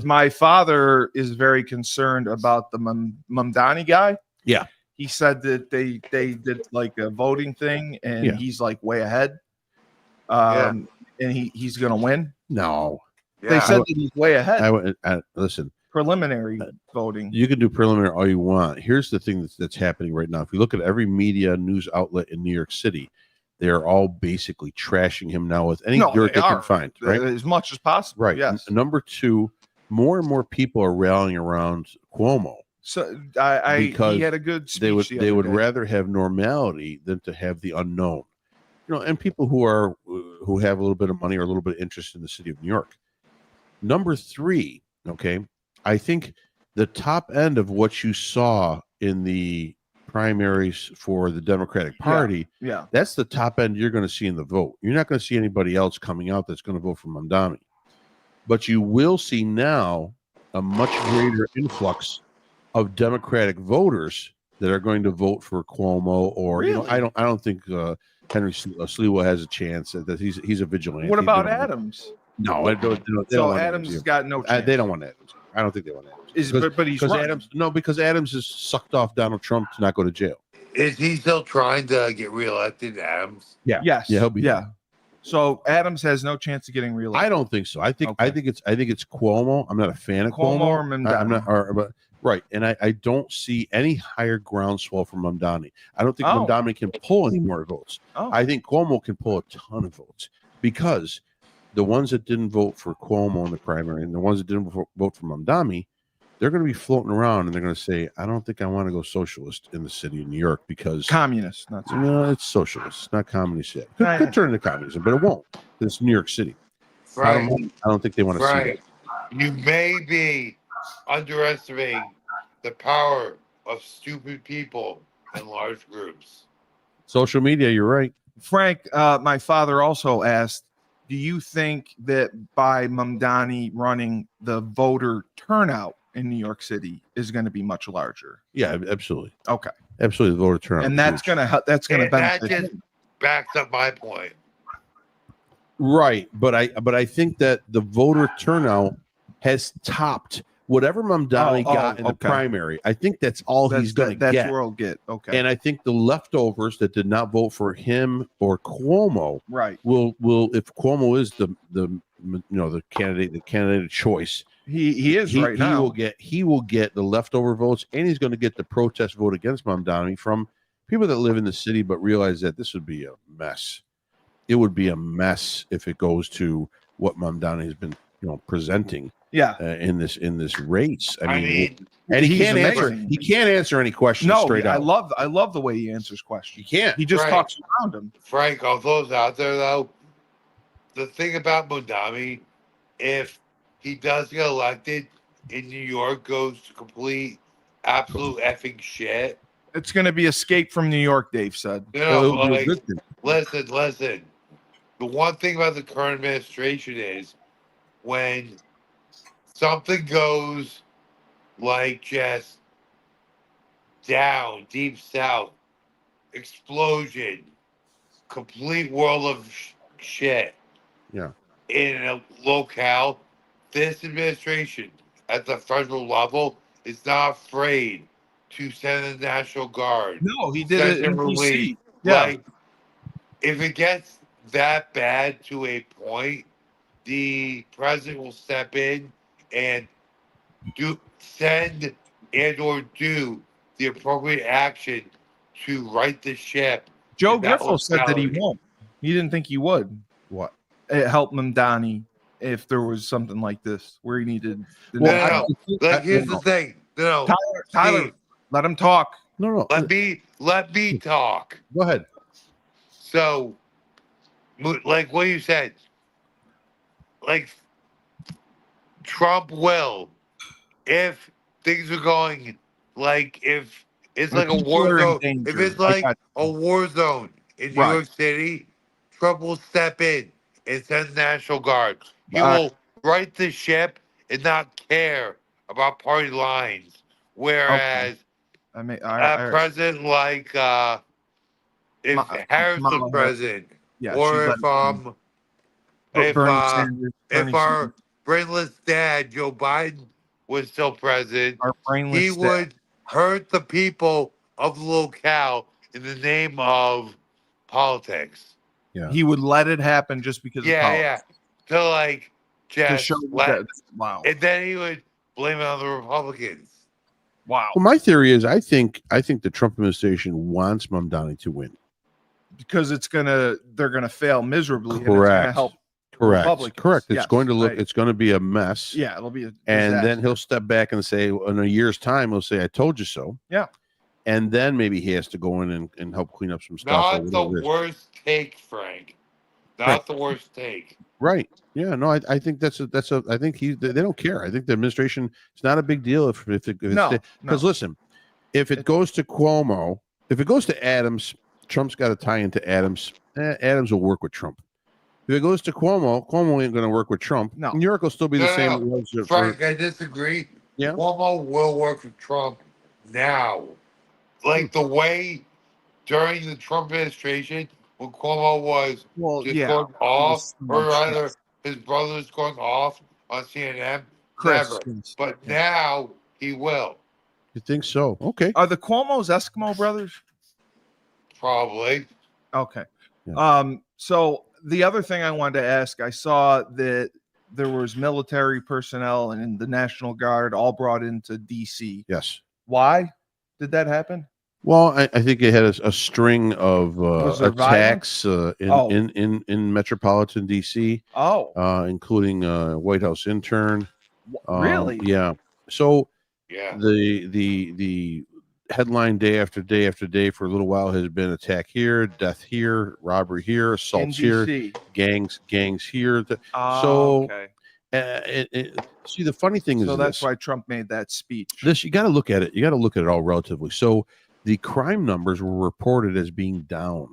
my father is very concerned about the Mamdani guy. Yeah. He said that they did like a voting thing, and he's like way ahead. And he's gonna win. No, They said that he's way ahead. listen. preliminary voting. You can do preliminary all you want. Here's the thing that's happening right now. If you look at every media news outlet in New York City, they're all basically trashing him now with any dirt they can find, right? As much as possible. Right. Yes. Number two, more and more people are rallying around Cuomo. So because he had a good speech. They would rather have normality than to have the unknown. And people who have a little bit of money or a little bit of interest in the city of New York. Number three, okay, I think the top end of what you saw in the primaries for the Democratic Party, that's the top end you're going to see in the vote. You're not going to see anybody else coming out that's going to vote for Mamdani. But you will see now a much greater influx of Democratic voters that are going to vote for Cuomo, or really? I don't think Henry Sliwa has a chance. That he's a vigilante. What about Adams? No, they don't so want Adams has got no chance. They don't want Adams. I don't think they want Adams. But he's Adams. No, because Adams has sucked off Donald Trump to not go to jail. Is he still trying to get reelected, Adams? Yeah. Yes. Yeah, he'll be. Yeah. So Adams has no chance of getting reelected. I don't think so. I think it's Cuomo. I'm not a fan of Cuomo. Or Mamdani. I'm not. But right, and I don't see any higher groundswell from Mamdani. I don't think Mamdani can pull any more votes. I think Cuomo can pull a ton of votes because the ones that didn't vote for Cuomo in the primary and the ones that didn't vote for Mamdani, they're going to be floating around and they're going to say, I don't think I want to go socialist in the city of New York because communist, not socialist. No, it's socialist, it's not communist yet. Could turn into communism, but it won't. It's New York City. Right. I don't think they want to see that. You may be underestimating the power of stupid people in large groups. Social media, you're right. Frank, my father also asked, do you think that by Mamdani running, the voter turnout in New York City is going to be much larger? Yeah, absolutely. Okay. Absolutely, the voter turnout. And that's going to benefit. That just backs up my point. Right, but I think that the voter turnout has topped whatever Mamdani got in the primary. I think that's all he's going to get. That's where he'll get. Okay. And I think the leftovers that did not vote for him or Cuomo, will if Cuomo is the candidate of choice, he is right now. He will get the leftover votes, and he's going to get the protest vote against Mamdani from people that live in the city but realize that this would be a mess. It would be a mess if it goes to what Mamdani has been presenting. In this race. I mean, and he can't answer any questions straight out. I love the way he answers questions. He can't. He just talks around him. Frank, all those out there though, the thing about Mamdani, if he does get elected in New York, goes to complete absolute effing shit. It's going to be Escape from New York, Dave said. Listen. The one thing about the current administration is when something goes like just down, deep south, explosion, complete world of shit. Yeah. In a locale, this administration at the federal level is not afraid to send the National Guard. No, he did it in DC. Like, if it gets that bad to a point, the president will step in and send or do the appropriate action to right the ship. Joe Griffo said that he won't. He didn't think he would. What? It helped Mamdani if there was something like this where he needed. Here's the thing. No, Tyler, let him talk. No. Let me talk. Go ahead. So, like what you said, like Trump will, if things are going like if it's like a war zone, if it's like a war zone in New York City, Trump will step in and send the National Guard. He will right the ship and not care about party lines. Whereas a president like if Harris was president, or if our brainless dad Joe Biden was still president, he would hurt the people of the locale in the name of politics. Yeah, he would let it happen just because. To like just to show let. wow. And then he would blame it on the Republicans. Wow. Well, my theory is I think the Trump administration wants Mamdani to win. Because they're gonna fail miserably, and it's gonna Correct. help Correct. Correct. It's Yes, going to look. It's going to be a mess. Yeah, it'll be a And then disaster. he'll step back and say, in a year's time, he'll say, "I told you so." Yeah. And then maybe he has to go in and help clean up some stuff. Not the worst take, Frank. Not the worst take. Right. Yeah. No, I think that's a. I think they don't care. I think the administration. It's not a big deal if because listen, if it goes to Cuomo, if it goes to Adams, Trump's got to tie into Adams. Adams will work with Trump. If it goes to Cuomo, Cuomo ain't going to work with Trump. No. New York will still be the same. No. Frank, I disagree. Yeah. Cuomo will work with Trump now. Like the way during the Trump administration, when Cuomo was going off, or rather his brother's going off on CNN, never. But now he will. You think so? Okay. Are the Cuomo's Eskimo brothers? Probably. Okay. Yeah. So the other thing I wanted to ask, I saw that there was military personnel and the National Guard all brought into DC. Yes. Why did that happen? Well, I think it had a string of attacks in metropolitan DC. Including White House intern. Really? Yeah. So yeah, the headline day after day after day for a little while has been attack here, death here, robbery here, assaults here, gangs here. Okay. See, the funny thing is, that's why Trump made that speech. You got to look at it. You got to look at it all relatively. So the crime numbers were reported as being down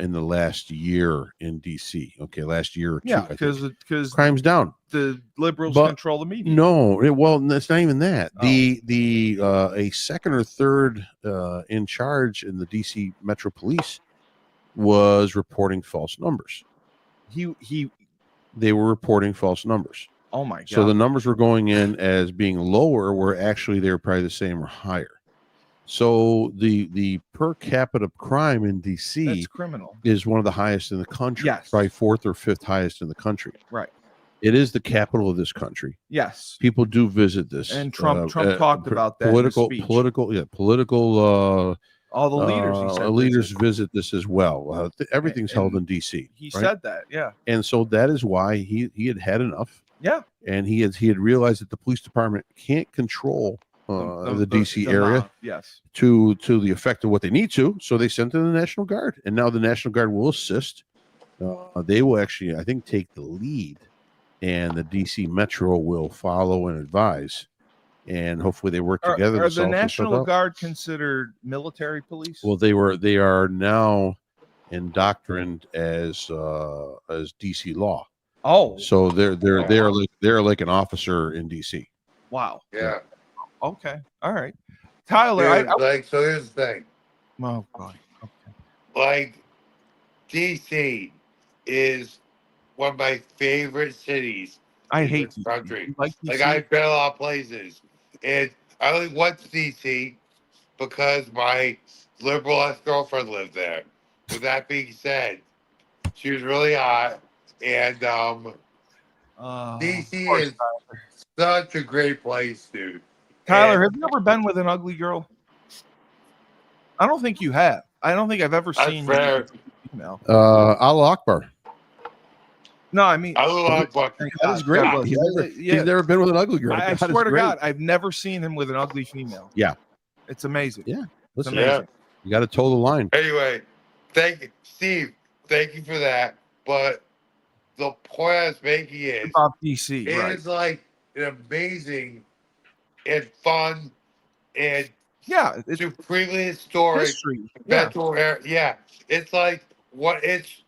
in the last year in DC. Okay, last year or two. Yeah, because crime's down. The liberals control the media. No, it's not even that. A second or third in charge in the DC Metro Police was reporting false numbers. They were reporting false numbers. Oh my God! So the numbers were going in as being lower, where actually they were probably the same or higher. So the per capita crime in DC That's criminal. is one of the highest in the country. Yes. Probably fourth or fifth highest in the country. Right. It is the capital of this country. Yes. People do visit this. And Trump talked about that. Political. All the leaders. Leaders visit this as well. Everything's held in DC. He said that. Yeah. And so that is why he had enough. Yeah. And he had realized that the police department can't control the DC area, yes, to the effect of what they need to. So they sent in the National Guard, and now the National Guard will assist. They will actually, I think, take the lead, and the DC Metro will follow and advise, and hopefully they work together. Are the National Guard considered military police? Well, they are now indoctrined as DC law. Oh, so they're like an officer in DC. Wow. Yeah. Okay. All right. Tyler, so here's the thing. Oh God. Okay. Like, DC is one of my favorite cities. I hate this country. Like I've been a lot of places, and I only went to DC because my liberal ex-girlfriend lived there. With that being said, she was really hot, and DC is such a great place, dude. Tyler, have you ever been with an ugly girl? I don't think you have. I don't think I've ever seen you with a female. Allah Akbar. No, I mean, Allah Akbar. That is great. He's never been with an ugly girl. I swear to God, I've never seen him with an ugly female. Yeah. It's amazing. Yeah. It's amazing. Yeah. You got to toe the line. Anyway, thank you, Steve. Thank you for that. But the point I was making is about DC. It is like an amazing and fun and it's supremely historic metro area. Yeah, it's like it's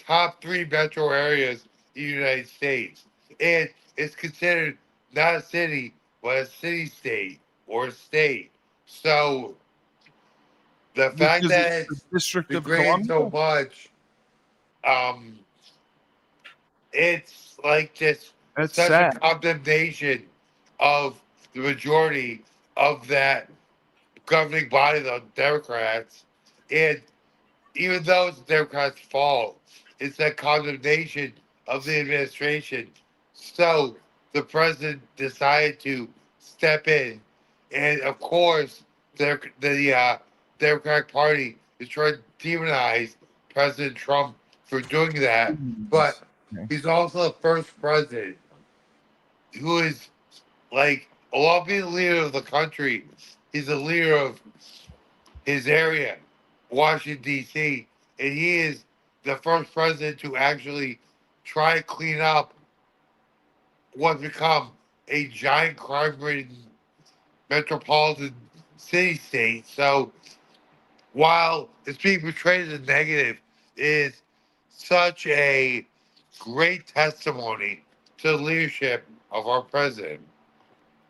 top 3 metro areas in the United States, and it's considered not a city but a city-state or a state. So the fact that it's District of degraded so much, it's like just such a condemnation of the majority of that governing body, the Democrats. And even though it's the Democrats' fault, it's that condemnation of the administration. So the president decided to step in, and of course, the Democratic Party is trying to demonize President Trump for doing that. But he's also the first president who is like, along being the leader of the country, he's the leader of his area, Washington, D.C., and he is the first president to actually try to clean up what's become a giant crime-ridden metropolitan city-state. So while it's being portrayed as a negative, it is such a great testimony to the leadership of our president.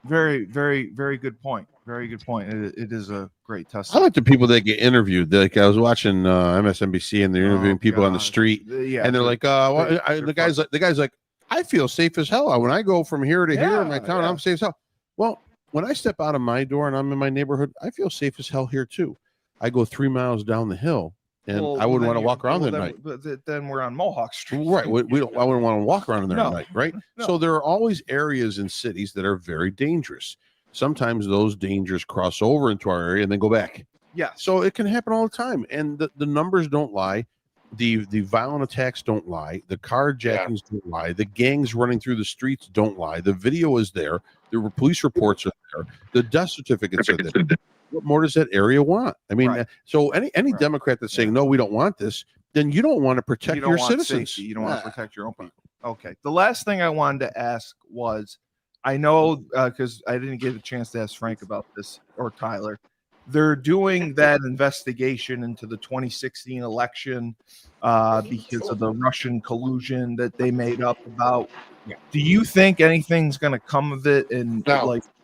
Very, very, very good point. Very good point. It is a great I testimony. like the people that get interviewed. Like I was watching MSNBC, and they're interviewing people on the street, and they're like, the guy's like, I feel safe as hell when I go from here to here in my town. I'm safe as hell. Well, when I step out of my door and I'm in my neighborhood, I feel safe as hell here too. I go 3 miles down the hill, and I wouldn't want to walk around that night. But then we're on Mohawk Street, right? I wouldn't want to walk around in there at night, right? No. So there are always areas in cities that are very dangerous. Sometimes those dangers cross over into our area and then go back. Yeah. So it can happen all the time, and the numbers don't lie. The violent attacks don't lie. The carjackings don't lie. The gangs running through the streets don't lie. The video is there. The police reports are there. The death certificates are there. What more does that area want? I mean, so any Democrat that's saying, no, we don't want this, then you don't want to protect your citizens. Safety. You don't want to protect your own people. Okay. The last thing I wanted to ask was, I know because I didn't get a chance to ask Frank about this, or Tyler. They're doing that investigation into the 2016 election because of the Russian collusion that they made up about. Yeah. Do you think anything's going to come of it, and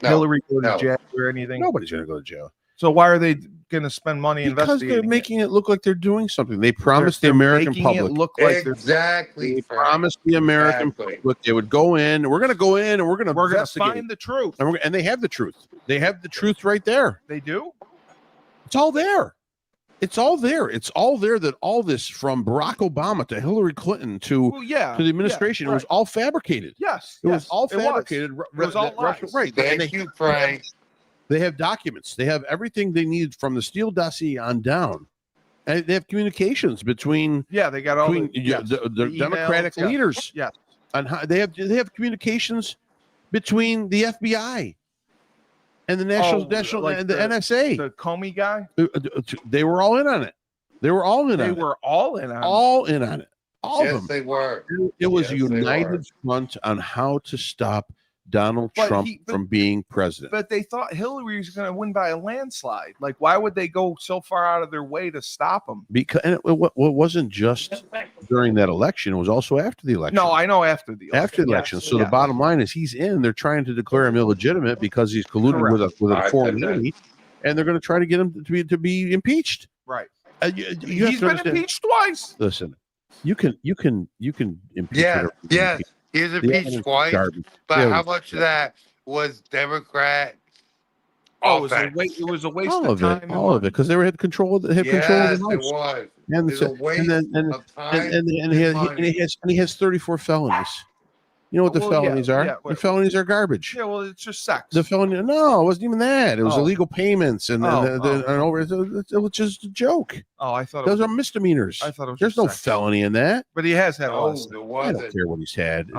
Hillary go to jail or anything? Nobody's going to go to jail. So why are they going to spend money because investigating? They're making it look like they're doing something. They promised the American public. It look like exactly. They promised the American public they would go in. We're going to go in, and we're going to find the truth. And they have the truth. They have the truth right there. They do. It's all there. It's all there. It's all there that all this, from Barack Obama to Hillary Clinton to the administration, it was all fabricated. Yes. It was all fabricated. It was all lies. Right. Thank you, Frank. They have documents. They have everything they need from the Steele dossier on down. And they have communications between they got all the Democratic leaders. Yes. And how they have communications between the FBI and the national and the NSA. The Comey guy. They were all in on it. They were all in on it. They were all in on it. All in on it. All of them. Yes, they were. It was a united front on how to stop Donald Trump from being president. But they thought Hillary was going to win by a landslide. Like, why would they go so far out of their way to stop him? Because it wasn't just during that election; it was also after the election. No, I know after the election. After the election. So the bottom line is, he's in. They're trying to declare him illegitimate because he's colluded with a foreign enemy, and they're going to try to get him to be impeached. Right. He's been impeached twice. Listen, you can impeach. Yes. He was impeached twice, but how much of that was Democrat? It was a waste of time. All of it, because they had control of the House. It was. And it was a waste of time and he has 34 felonies. You know what the felonies are? Yeah, the felonies are garbage. Yeah, well, it's just sex. The felony? No, it wasn't even that. It was illegal payments and over. It was just a joke. Oh, I thought those are misdemeanors. I thought it was. There's no felony in that. But he has had. I don't care what he's had.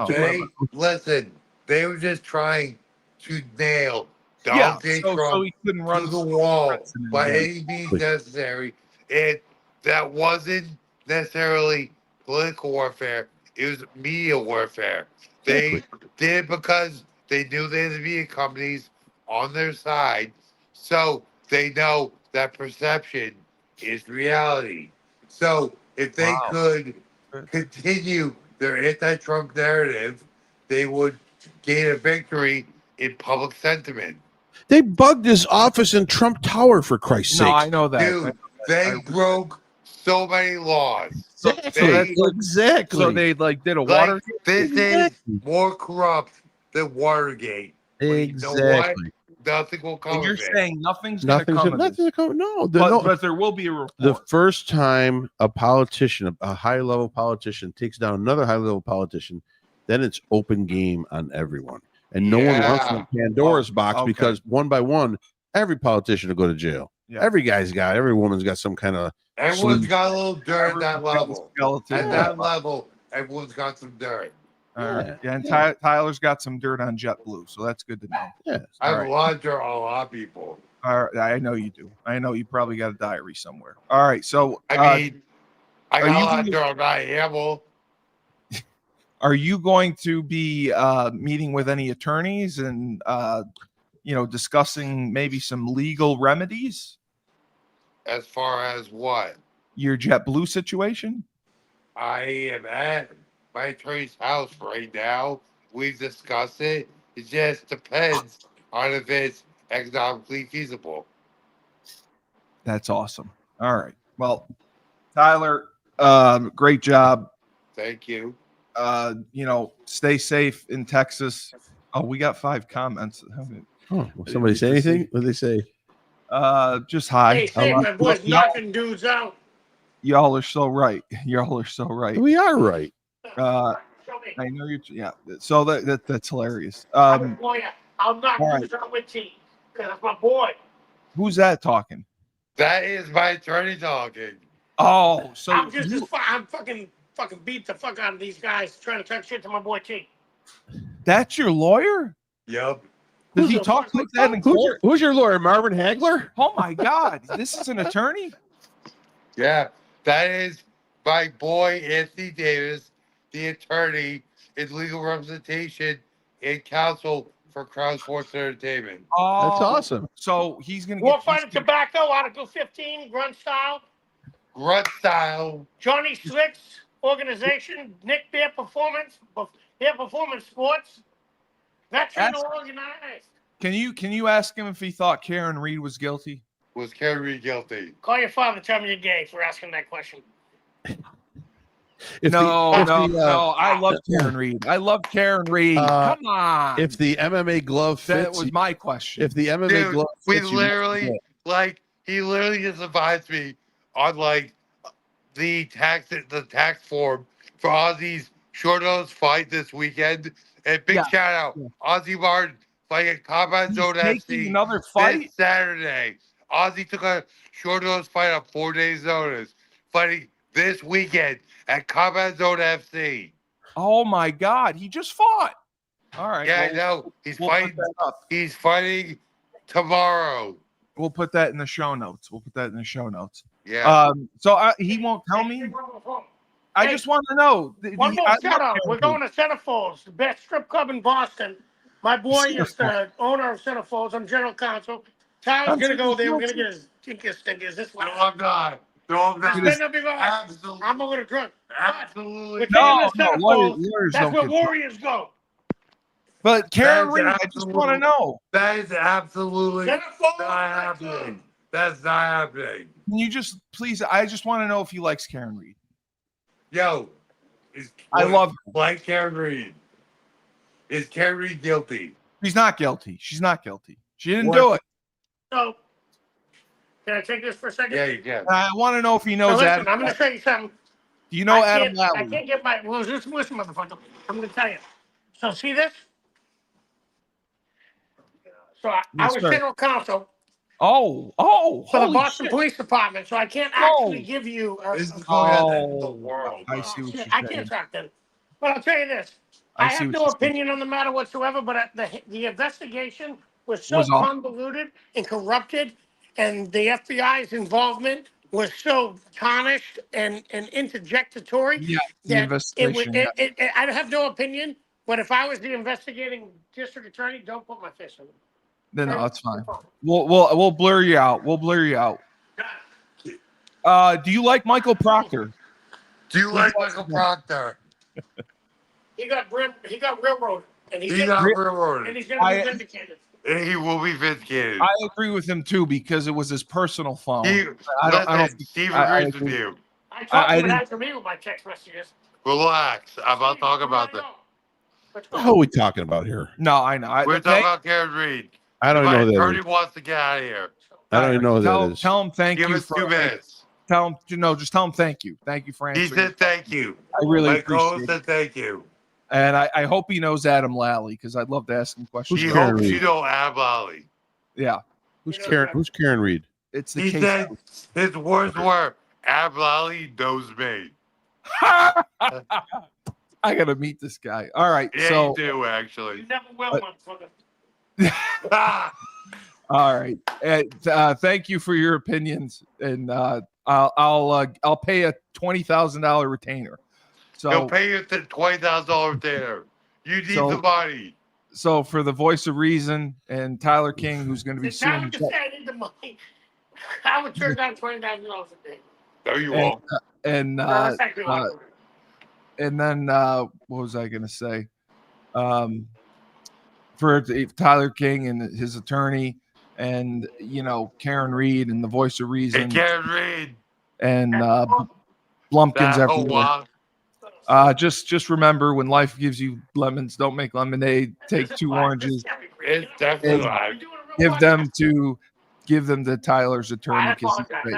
Listen, they were just trying to nail Donald J. Trump so he couldn't run to the wall by any means necessary, and that wasn't necessarily political warfare. It was media warfare. They did it because they knew they had the media companies on their side, so they know that perception is reality. So if they could continue their anti-Trump narrative, they would gain a victory in public sentiment. They bugged his office in Trump Tower, for Christ's sake. No, I know that. Dude, they broke so many laws. Exactly. So they did a water. This is more corrupt than Watergate. Exactly. You know what? Nothing will come. And you're of it. saying nothing's going to come. No, but there will be a report. The first time a politician, a high-level politician, takes down another high-level politician, then it's open game on everyone. And no one wants to Pandora's box because one by one, every politician will go to jail. Yeah. Every woman's got some kind of. Everyone's got a little dirt at that level. At that level, everyone's got some dirt. Yeah, and Tyler's got some dirt on JetBlue, so that's good to know. Yeah, I have a lot of dirt on a lot of people. All right, I know you do. I know you probably got a diary somewhere. All right, so I mean, I got a lot of dirt on my Hamill. Are you going to be meeting with any attorneys and discussing maybe some legal remedies? As far as what? Your JetBlue situation? I am at my attorney's house right now. We've discussed it. It just depends on if it's economically feasible. That's awesome. All right. Well, Tyler, great job. Thank you. Stay safe in Texas. Oh, we got 5 comments. Oh, somebody say anything? What did they say? Just hi. Hey, my boy's knocking dudes out. Y'all are so right. Y'all are so right. We are right. I know you. Yeah. So that's hilarious. I'll knock dudes out with teeth. That's my boy. Who's that talking? That is my attorney talking. Oh, so I'm fucking beat the fuck out of these guys trying to talk shit to my boy T. That's your lawyer? Yep. Does he talk like that in court? Who's your lawyer, Marvin Hagler? Oh my God, this is an attorney? Yeah, that is my boy Anthony Davis, the attorney in legal representation and counsel for Crown Sports Entertainment. Oh, that's awesome. So he's gonna War Fighter Tobacco, Article 15, Grunt Style. Grunt Style. Johnny Slicks Organization, Nick Bear Performance Sports. Veteran organized. Can you ask him if he thought Karen Reed was guilty? Was Karen Reed guilty? Call your father, tell me you're gay for asking that question. No. I love Karen Reed. I love Karen Reed. Come on. If the MMA glove fits, that was my question. If the MMA glove fits, he literally just advised me on the tax form for Ozzy's short notice fight this weekend. And big shout out, Ozzy Martin fighting at Combat Zone FC another fight this Saturday. Ozzy took a short notice fight on 4 days' notice, fighting this weekend at Combat Zone FC. Oh my God, he just fought. All right. Yeah, I know. He's fighting tomorrow. We'll put that in the show notes. Yeah. So he won't tell me. I just want to know. One more shout out. We're going to Centerfolds, the best strip club in Boston. My boy is the owner of Centerfolds. I'm general counsel. Tyler's going to go there. We're going to get his ticket stickers. No, I'm not. Absolutely. I'm a little drunk. Absolutely. No, that's where warriors go. But Karen Reed, I just want to know. That is absolutely not happening. That's not happening. Can you just please? I just want to know if he likes Karen Reed. Yo, I love her. Like Karen Reed. Is Karen Reed guilty? She's not guilty. She's not guilty. She didn't do it. So, can I take this for a second? Yeah, you can. I want to know if he knows Adam. I'm going to tell you something. Do you know Adam Lally? I can't get my. Well, just listen, motherfucker. I'm going to tell you. So, see this? So, I was general counsel. Oh, for the Boston Police Department, so I can't actually give you the world. I see what you're saying. I can't talk then. But I'll tell you this. I have no opinion on the matter whatsoever, but the investigation was so convoluted and corrupted, and the FBI's involvement was so tarnished and interjectatory. Yeah, the investigation. I have no opinion, but if I was the investigating district attorney, don't put my fist in it. No, it's fine. We'll blur you out. Do you like Michael Proctor? Do you like Michael Proctor? He got railroaded, and he's going to be vindicated. And he will be vindicated. I agree with him too because it was his personal phone. Steve agrees with you. I talked to him after me with my text messages. Relax. I'm not talking about that. What are we talking about here? No, I know. We're talking about Karen Reed. I don't know that. Attorney wants to get out of here. I don't even know who that is. Tell him thank you. Give us 2 minutes. Just tell him thank you. Thank you for answering. He said thank you. I really my appreciate it. Said thank you. And I hope he knows Adam Lally because I'd love to ask him questions. She Karen hopes Reed? you know Ab Lally. Yeah, Who's Karen Reed? it's the He case. said his words were, Ab Lally knows me. I gotta meet this guy. All right, Yeah, so you do, actually. You never will, motherfucker. all right. Thank you for your opinions, and I'll pay a $20,000 retainer. He'll So pay you $20,000 there. You need So- the money. so for the voice of reason and Tyler King, who's going to be It's not suing, what you say, I need the money. I would turn down $20,000 a day. No, you And- won't. and No, that's actually a lot. and then what was I going to say? For Tyler King and his attorney, and Karen Reed and the voice of Hey, reason, Karen Reed. and Blumpkins That everywhere. Just remember, when life gives you lemons, don't make lemonade. Take two oranges, It's definitely And- live. give them to Tyler's attorney because he's great.